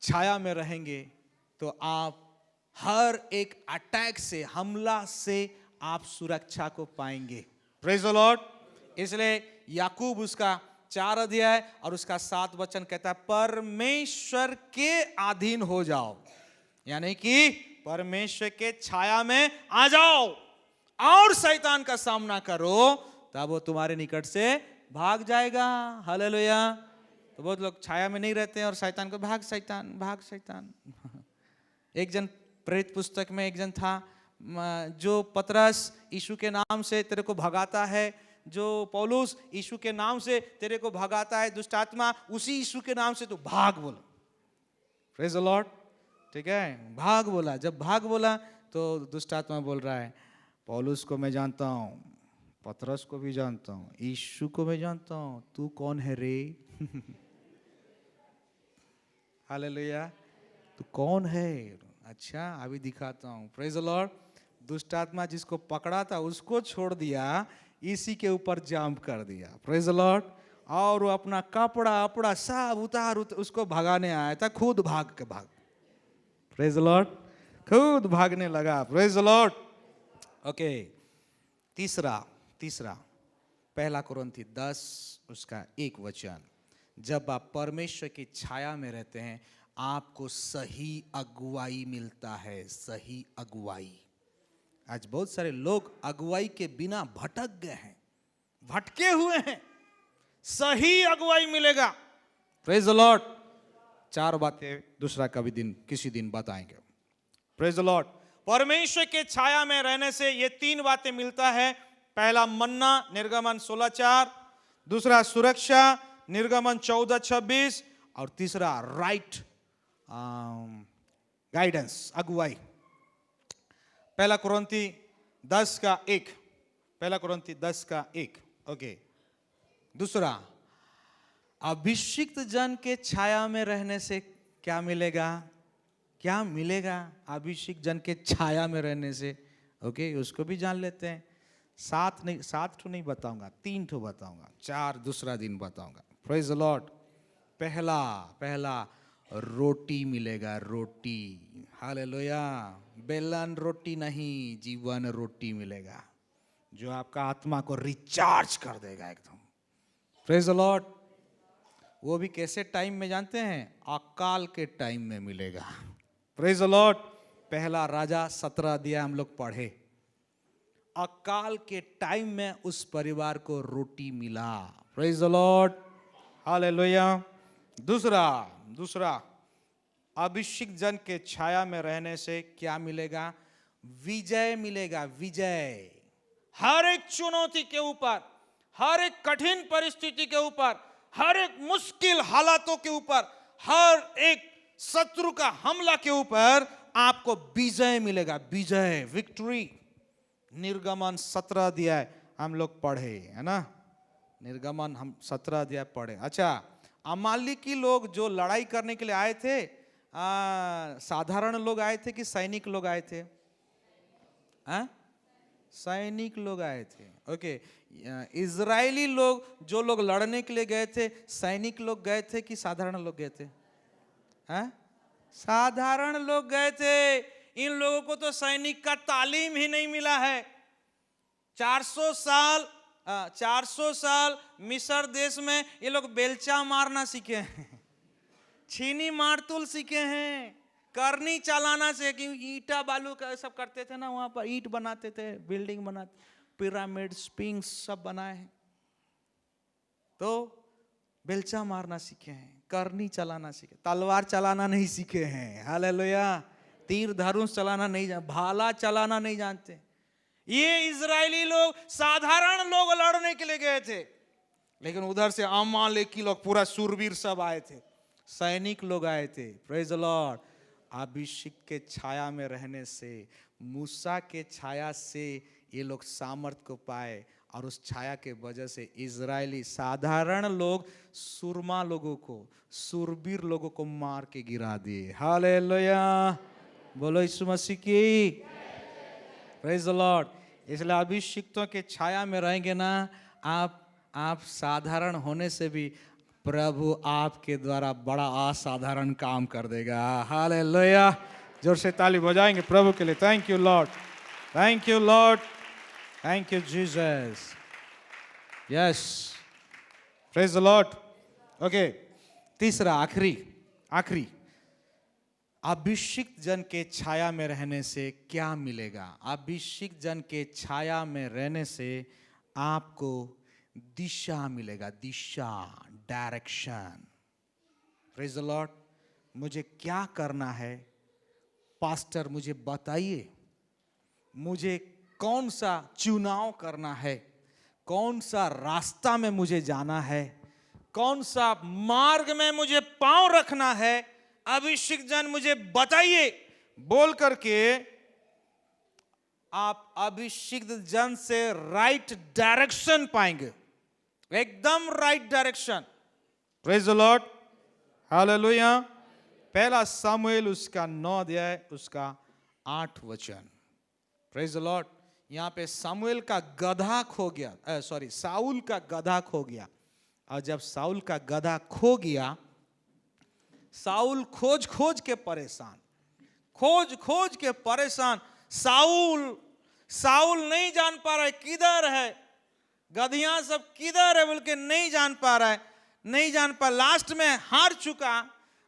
छाया में रहेंगे तो आप हर एक अटैक से, हमला से आप सुरक्षा को पाएंगे। Praise the Lord. इसलिए याकूब उसका 4 अध्याय और उसका 7 वचन कहता है, परमेश्वर के अधीन हो जाओ, यानी कि परमेश्वर के छाया में आ जाओ और शैतान का सामना करो, तब वो तुम्हारे निकट से भाग जाएगा। हालेलुया। तो बहुत लोग छाया में नहीं रहते हैं और शैतान को भाग शैतान, भाग शैतान। एक जन प्रेरित पुस्तक में एक जन था, जो पतरस यीशु के नाम से तेरे को भगाता है, जो पौलुस यीशु के नाम से तेरे को भगाता है दुष्ट आत्मा, उसी यीशु के नाम से तू भाग बोलो। Praise the Lord. ठीक है, भाग बोला। जब भाग बोला तो दुष्ट आत्मा बोल रहा है, पौलुस को मैं जानता हूँ, पतरस को भी जानता हूँ, यीशु को मैं जानता हूँ, तू कौन है रे? हालेलुया। तू कौन है? अच्छा, अभी दिखाता हूँ। Praise the Lord. दुष्ट आत्मा जिसको पकड़ा था उसको छोड़ दिया, इसी के ऊपर जंप कर दिया। Praise the Lord. और वो अपना कपड़ा अपड़ा सब उतार उसको भगाने आया था, खुद भाग के भाग। Praise the Lord. खुद भागने लगा। Praise the Lord. ओके, तीसरा 1 कोरिन्थी 10 उसका 1 वचन। जब आप परमेश्वर की छाया में रहते हैं आपको सही अगुवाई मिलता है। सही अगुवाई। आज बहुत सारे लोग अगुवाई के बिना भटक गए हैं, भटके हुए हैं। सही अगुवाई मिलेगा। Praise the Lord. 4 बातें दूसरा कभी दिन किसी दिन बताएंगे। Praise the Lord. परमेश्वर के छाया में रहने से ये 3 बातें मिलता है। पहला मन्ना, निर्गमन 16:4। दूसरा सुरक्षा, निर्गमन 14:26। और तीसरा राइट गाइडेंस, अगुवाई। 1 कोरिन्थी 10 का 1। 1 कोरिन्थी 10 का 1। ओके। दूसरा, अभिषिक्त जन के छाया में रहने से क्या मिलेगा? क्या मिलेगा अभिषिक्त जन के छाया में रहने से? ओके, उसको भी जान लेते हैं। 7 ठो नहीं बताऊंगा, 3 ठो बताऊंगा, 4 दूसरा दिन बताऊंगा। Praise the Lord. पहला रोटी मिलेगा, रोटी। हालेलुया। बेलन रोटी नहीं, जीवन रोटी मिलेगा, जो आपका आत्मा को रिचार्ज कर देगा एकदम। Praise the Lord. वो भी कैसे टाइम में जानते हैं? अकाल के टाइम में मिलेगा। Praise the Lord. 1 राजा 17 अध्याय हम लोग पढ़े। अकाल के टाइम में उस परिवार को रोटी मिला। Praise the Lord. हालेलुया। दूसरा अभिषिक्त जन के छाया में रहने से क्या मिलेगा? विजय मिलेगा, विजय। हर एक चुनौती के ऊपर, हर एक कठिन परिस्थिति के ऊपर, हर एक मुश्किल हालातों के ऊपर, हर एक शत्रु का हमला के ऊपर आपको विजय मिलेगा, विजय, विक्ट्री। निर्गमन 17 अध्याय हम लोग पढ़े, है ना? निर्गमन हम 17 अध्याय पढ़े। अच्छा, अमालेकी लोग जो लड़ाई करने के लिए आए थे, साधारण लोग आए थे कि सैनिक लोग आए थे? सैनिक लोग आए थे। ओके, इजरायली लोग जो लोग लड़ने के लिए गए थे, सैनिक लोग गए थे कि साधारण लोग गए थे? साधारण लोग गए थे। इन लोगों को तो सैनिक का तालीम ही नहीं मिला है। 400 साल मिस्र देश में ये लोग बेलचा मारना सीखे हैं, छीनी मारतुल सीखे हैं, करनी चलाना से, कि ईटा बालू का सब करते थे ना, वहां पर ईंट बनाते थे, बिल्डिंग बनाते, पिरामिड, स्पिंक्स सब बनाए हैं। तो बेलचा मारना सीखे हैं, करनी चलाना सीखे, तलवार चलाना नहीं सीखे हैं। हालेलुया। तीर धनुष चलाना नहीं जानते, भाला चलाना नहीं जानते। ये इजरायली लोग, साधारण लोग लड़ने के लिए गए थे, लेकिन उधर से अमालेकी लोग, पूरा सूरवीर सब आए थे, सैनिक लोग आए थे। Praise the Lord. अभिषेक के छाया में रहने से, मूसा के छाया से ये लोग सामर्थ को पाए, और उस छाया के वजह से इजरायली साधारण लोग सुरमा लोगों को, सूरवीर लोगों को मार के गिरा दिए। हालेलुया। बोलो यीशु मसीह की। Praise the Lord. इसलिए अभिषिक्तों के छाया में रहेंगे ना आप साधारण होने से भी प्रभु आपके द्वारा बड़ा असाधारण काम कर देगा। हालेलुया। जोर से ताली बजाएंगे प्रभु के लिए। Thank you Lord, thank you Lord, thank you Jesus. Yes, praise the Lord. Okay, तीसरा, आखिरी, अभिषिक्त जन के छाया में रहने से क्या मिलेगा? अभिषिक्त जन के छाया में रहने से आपको दिशा मिलेगा, दिशा, डायरेक्शन। Praise the Lord. मुझे क्या करना है पास्टर, मुझे बताइए। मुझे कौन सा चुनाव करना है, कौन सा रास्ता में मुझे जाना है, कौन सा मार्ग में मुझे पांव रखना है, अभिषिक्त जन मुझे बताइए बोल करके आप अभिषिक्त जन से राइट डायरेक्शन पाएंगे, एकदम right direction. Praise the Lord. Hallelujah. पहला सामुएल उसका 9 अध्याय उसका 8 वचन। Praise the Lord. यहाँ पे सामुएल का गधा खो गया, साउल का गधा खो गया। और जब साउल का गधा खो गया, साउल खोज खोज के परेशान, साउल नहीं जान पा रहा है किधर है, गधियां सब किधर है बोल के नहीं जान पा रहा है, नहीं जान पा, लास्ट में हार चुका,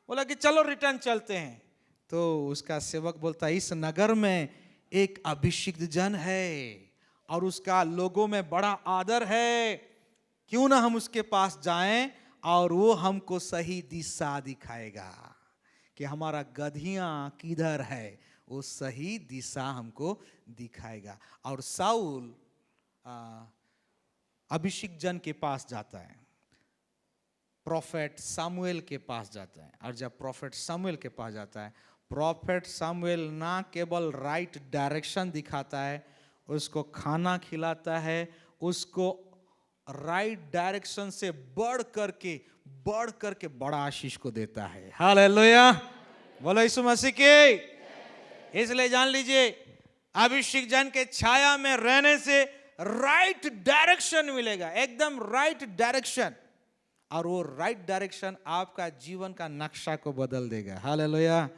बोला कि चलो रिटर्न चलते हैं। तो उसका सेवक बोलता है, इस नगर में एक अभिषिक्त जन है और उसका लोगों में बड़ा आदर है, क्यों ना हम उसके पास जाएं और वो हमको सही दिशा दिखाएगा कि हमारा गधियां किधर है, वो सही दिशा हमको दिखाएगा। और साउल अभिषिक्त जन के पास जाता है, प्रोफेट सामुएल के पास जाता है। और जब प्रोफेट सामुएल के पास जाता है, प्रोफेट सामुएल ना केवल राइट डायरेक्शन दिखाता है, उसको खाना खिलाता है, उसको राइट डायरेक्शन से बढ़ करके बड़ा आशीष को देता है। हालेलुया। बोलो यीशु मसीह की। इसलिए जान लीजिए, अभिषेक जन के छाया में रहने से राइट डायरेक्शन मिलेगा, एकदम राइट डायरेक्शन। और वो राइट डायरेक्शन आपका जीवन का नक्शा को बदल देगा। हालेलुया।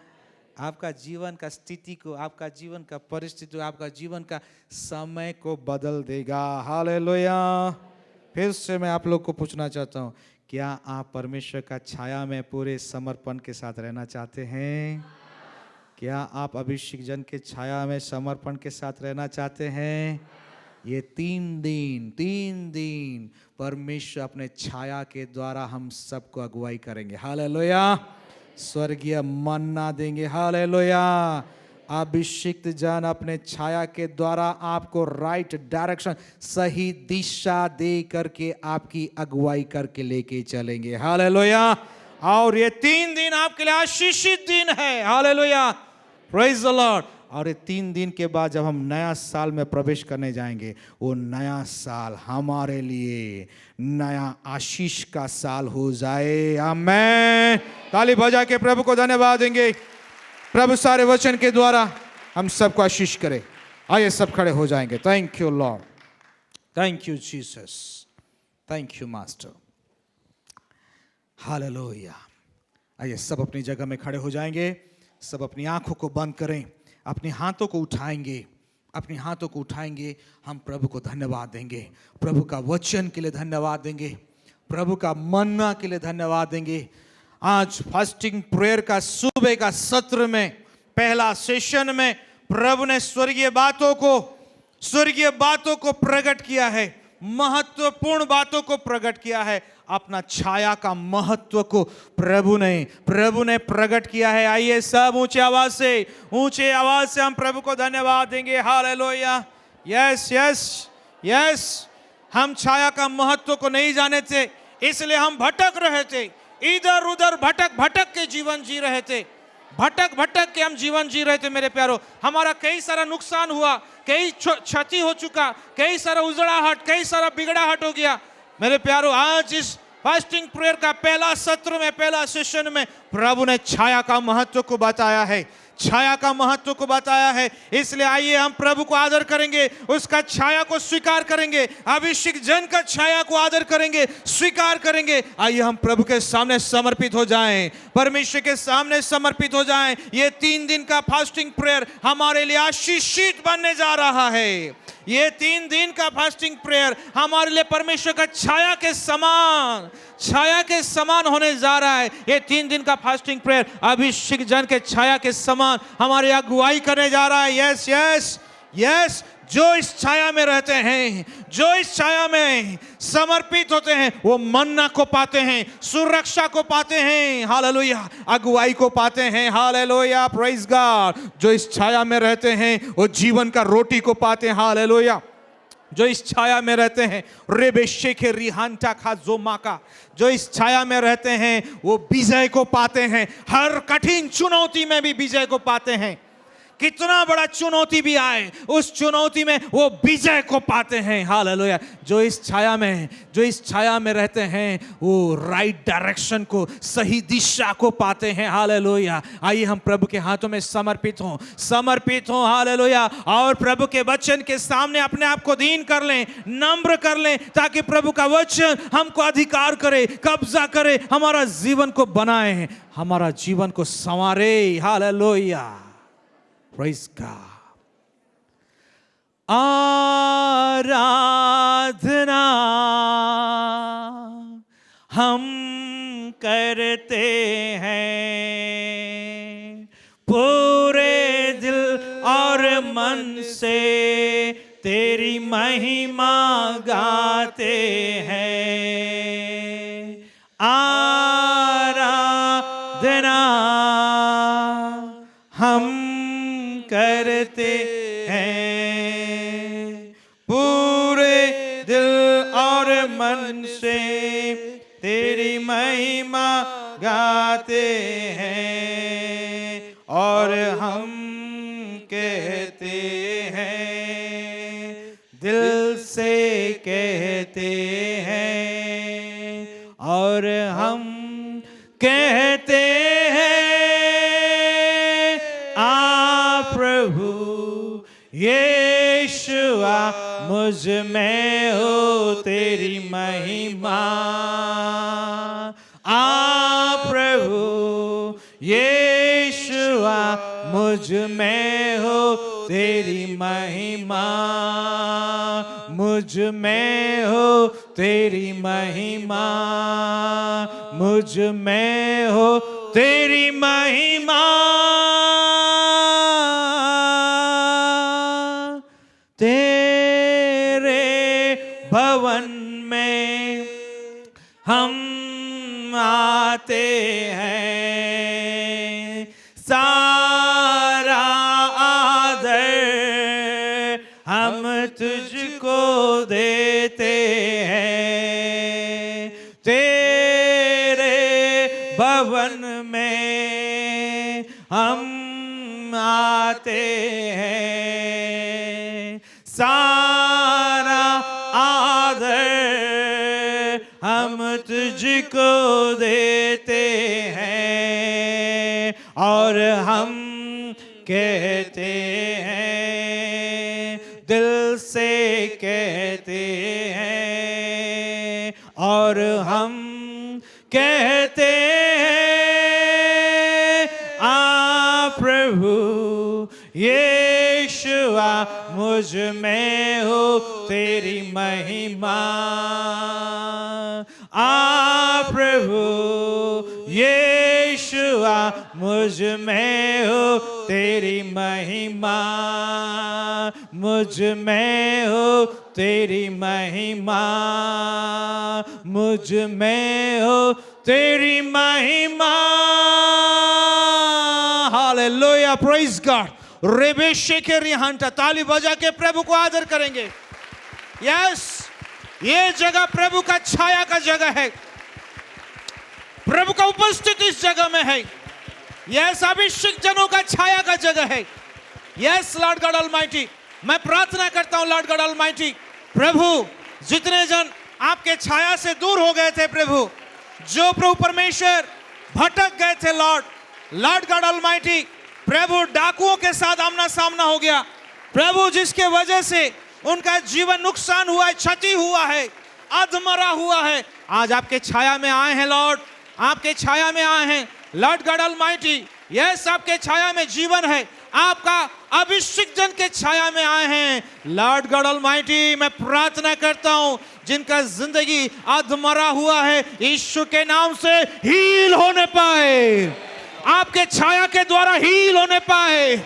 आपका जीवन का स्थिति को, आपका जीवन का परिस्थिति, आपका जीवन का समय को बदल देगा। हालेलुया। फिर से मैं आप लोग को पूछना चाहता हूँ, क्या आप परमेश्वर का छाया में पूरे समर्पण के साथ रहना चाहते हैं? क्या आप अभिषेक जन के छाया में समर्पण के साथ रहना चाहते हैं? ये 3 दिन परमेश्वर अपने छाया के द्वारा हम सबको अगुवाई करेंगे। हालेलुया। स्वर्गीय मन्ना देंगे। हालेलुया। अभिषिक्त जन अपने छाया के द्वारा आपको राइट डायरेक्शन, सही दिशा दे करके आपकी अगुवाई करके लेके चलेंगे। हालेलुया। और ये 3 दिन आपके लिए आशीषित दिन है। Hallelujah, praise the Lord. और ये 3 दिन के बाद जब हम नया साल में प्रवेश करने जाएंगे, वो नया साल हमारे लिए नया आशीष का साल हो जाए। आमेन। ताली बजा के प्रभु को धन्यवाद देंगे। प्रभु सारे वचन के द्वारा हम सबको आशीष करे। आइए सब खड़े हो जाएंगे। Thank you Lord, thank you Jesus, thank you master. Hallelujah. आइए सब अपनी जगह में खड़े हो जाएंगे। सब अपनी आंखों को बंद करें, अपने हाथों को उठाएंगे, अपने हाथों को उठाएंगे। हम प्रभु को धन्यवाद देंगे, प्रभु का वचन के लिए धन्यवाद देंगे, प्रभु का मन्ना के लिए धन्यवाद देंगे। आज फास्टिंग प्रेयर का सुबह का सत्र में, पहला सेशन में प्रभु ने स्वर्गीय बातों को प्रकट किया है, महत्वपूर्ण बातों को प्रकट किया है। अपना छाया का महत्व को प्रभु ने प्रकट किया है। आइए सब ऊंचे आवाज से हम प्रभु को धन्यवाद देंगे। हालेलुया। Yes yes yes. हम छाया का महत्व को नहीं जाने थे, इसलिए हम भटक रहे थे, इधर उधर भटक के जीवन जी रहे थे, भटक के हम जीवन जी रहे थे। मेरे प्यारो, हमारा कई सारा नुकसान हुआ, कई क्षति हो चुका, कई सारा उजड़ाहट, कई सारा बिगड़ाहट हो गया। मेरे प्यारो, आज इस फास्टिंग प्रेयर का पहला सत्र में, पहला सेशन में प्रभु ने छाया का महत्व को बताया है, छाया का महत्व को बताया है। इसलिए आइए हम प्रभु को आदर करेंगे, उसका छाया को स्वीकार करेंगे, अभिषेक जन का छाया को आदर करेंगे, स्वीकार करेंगे। आइए हम प्रभु के सामने समर्पित हो जाएं, परमेश्वर के सामने समर्पित हो जाएं। ये 3 दिन का फास्टिंग प्रेयर हमारे लिए आशीषित बनने जा रहा है। ये 3 दिन का फास्टिंग प्रेयर हमारे लिए परमेश्वर का छाया के समान होने जा रहा है। ये 3 दिन का फास्टिंग प्रेयर अभिषेक जन के छाया के समान हमारी अगुवाई करने जा रहा है। Yes yes yes. जो इस छाया में रहते हैं, जो इस छाया में समर्पित होते हैं, वो मन्ना को पाते हैं, सुरक्षा को पाते हैं। हालेलुया। अगुवाई को पाते हैं। Hallelujah, praise God. जो इस छाया में रहते हैं वो जीवन का रोटी को पाते हैं। हालेलुया। जो इस छाया में रहते हैं, रेबेशे के रिहांटा खा जोमा का, जो इस छाया में रहते हैं वो विजय को पाते हैं। हर कठिन चुनौती में भी विजय को पाते हैं। कितना बड़ा चुनौती भी आए, उस चुनौती में वो विजय को पाते हैं। हालेलुया। जो इस छाया में रहते हैं वो राइट डायरेक्शन को, सही दिशा को पाते हैं। हालेलुया। आइए हम प्रभु के हाथों में समर्पित हों। हालेलुया। और प्रभु के वचन के सामने अपने आप को दीन कर लें, नम्र कर लें, ताकि प्रभु का वचन हमको अधिकार करे, कब्जा करे, हमारा जीवन को बनाए, हमारा जीवन को संवारे। Hallelujah, praise God. आराधना हम करते हैं, पूरे दिल और मन से तेरी महिमा गाते हैं। आराधना हम करते हैं, पूरे दिल और मन से तेरी महिमा गाते हैं। और हम कहते हैं, दिल से कहते हैं, और हम कहते हैं, प्रभु यीशुआ मुझ में हो तेरी महिमा। प्रभु यीशुआ मुझ में हो तेरी महिमा, मुझ में हो तेरी महिमा, मुझ में हो तेरी महिमा। तेरे भवन में हम आते हैं, भवन में हम आते हैं। सारा आदर हम तुझको देते हैं और हम कहते हैं, दिल से कहते हैं और हम कहते हैं, आ प्रभु यीशुआ मुझ में हो तेरी महिमा। आ प्रभु यीशुआ मुझ में हो तेरी महिमा, मुझ में हो तेरी महिमा, मुझ में हो तेरी महिमा। Hallelujah, praise God. रेबेशे के रिहांटा, ताली बजा के प्रभु को आदर करेंगे। यस, ये जगह प्रभु का छाया का जगह है, प्रभु का उपस्थित इस जगह में है। यस, अभिषेक जनों का छाया का जगह है। यस लॉर्ड गॉड ऑलमाइटी, मैं प्रार्थना करता हूं लॉर्ड गॉड ऑलमाइटी, प्रभु जितने जन आपके छाया से दूर हो गए थे, प्रभु जो प्रभु परमेश्वर भटक गए थे, लॉर्ड गॉड ऑलमाइटी, प्रभु डाकुओं के साथ आमना सामना हो गया, प्रभु जिसके वजह से उनका जीवन नुकसान हुआ है, क्षति हुआ है, अधमरा हुआ है, आज आपके छाया में आए हैं लॉर्ड, आपके छाया में आए हैं लॉर्ड गॉड ऑलमाइटी। यस, आपके छाया में जीवन है, आपका अभिषेक जन के छाया में आए हैं लॉर्ड गॉड ऑलमाइटी। मैं प्रार्थना करता हूं जिनका जिंदगी अधमरा हुआ है, यीशु के नाम से हील होने पाए, आपके छाया के द्वारा हील होने पाए,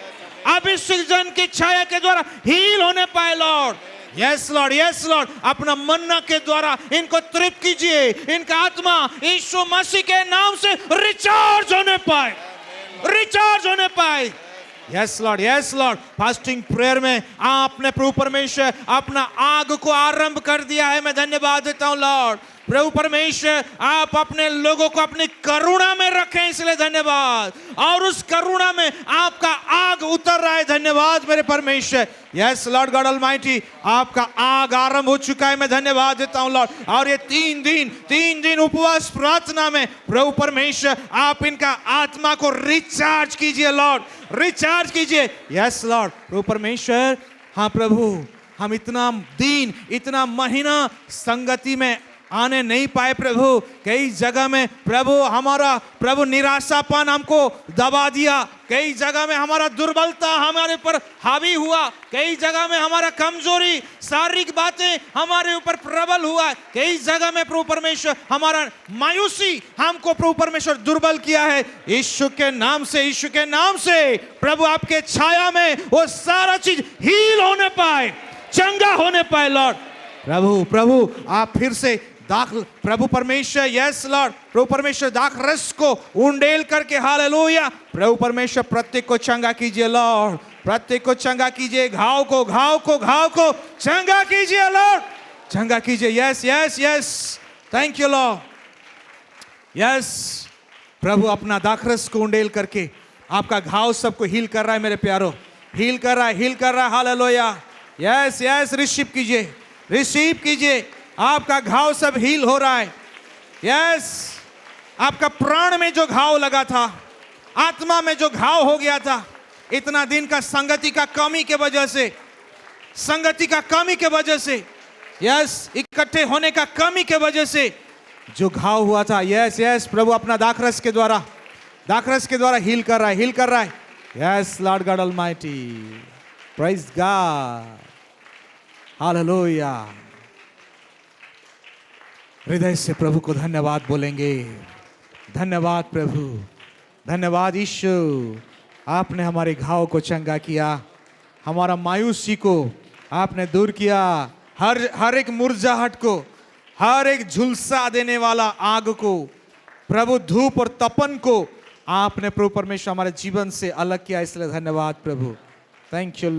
अभिषेक जन की छाया के द्वारा हील होने पाए Lord. Yes Lord, yes Lord, अपना मन्ना के द्वारा इनको तृप्त कीजिए, इनका आत्मा यीशु मसीह के नाम से रिचार्ज होने पाए, रिचार्ज होने पाए। Yes Lord, yes Lord, fasting prayer में आपने प्रभु परमेश्वर अपना आग को आरंभ कर दिया है, मैं धन्यवाद देता हूं लॉर्ड। प्रभु परमेश्वर आप अपने लोगों को अपनी करुणा में रखें, इसलिए धन्यवाद, और उस करुणा में आपका आग उतर रहा है, धन्यवाद मेरे परमेश्वर। यस लॉर्ड गॉड ऑलमाइटी, आपका आग आरंभ हो चुका है, मैं धन्यवाद देता हूं लॉर्ड। और ये 3 दिन उपवास प्रार्थना में प्रभु परमेश्वर आप इनका आत्मा को रिचार्ज कीजिए लॉर्ड, रिचार्ज कीजिए। यस लॉर्ड, प्रभु परमेश्वर, हाँ प्रभु, हम इतना दिन इतना महीना संगति में आने नहीं पाए प्रभु, कई जगह में प्रभु हमारा प्रभु निराशापन हमको दबा दिया, कई जगह में हमारा दुर्बलता हमारे ऊपर हावी हुआ, कई जगह में हमारा कमजोरी शारीरिक बातें हमारे ऊपर प्रबल हुआ, कई जगह में प्रभु परमेश्वर हमारा मायूसी हमको प्रभु परमेश्वर दुर्बल किया है। यीशु के नाम से, यीशु के नाम से प्रभु आपके छाया में वो सारा चीज हील होने पाए, चंगा होने पाए लॉर्ड। प्रभु आप फिर से दाखिल प्रभु परमेश्वर, यस लॉर्ड, प्रभु परमेश्वर दाख रस को उंडेल करके, हालेलुया, प्रभु परमेश्वर प्रत्येक को चंगा कीजिए लॉर्ड, प्रत्येक को चंगा कीजिए, घाव को चंगा कीजिए लॉर्ड, चंगा कीजिए। Yes yes yes, thank you Lord. Yes प्रभु अपना दाख रस को उंडेल करके आपका घाव सबको हील कर रहा है मेरे प्यारो, हील कर रहा है, हालेलुया। यस यस, रिसीव कीजिए, आपका घाव सब हील हो रहा है। यस, आपका प्राण में जो घाव लगा था, आत्मा में जो घाव हो गया था, इतना दिन का संगति का कमी के वजह से, यस, इकट्ठे होने का कमी के वजह से जो घाव हुआ था, यस यस, प्रभु अपना दाखरस के द्वारा हील कर रहा है, yes Lord God almighty, praise God, hallelujah. हृदय से प्रभु को धन्यवाद बोलेंगे, धन्यवाद प्रभु, धन्यवाद यीशु, आपने हमारे घाव को चंगा किया, हमारा मायूसी को आपने दूर किया, हर एक मुरझाहट को, हर एक झुलसा देने वाला आग को, प्रभु धूप और तपन को आपने प्रभु परमेश्वर हमारे जीवन से अलग किया, इसलिए धन्यवाद प्रभु। थैंक यू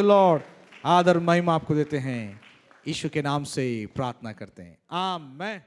लॉर्ड, आदर महिमा आपको देते हैं, यीशु के नाम से प्रार्थना करते हैं, आमीन।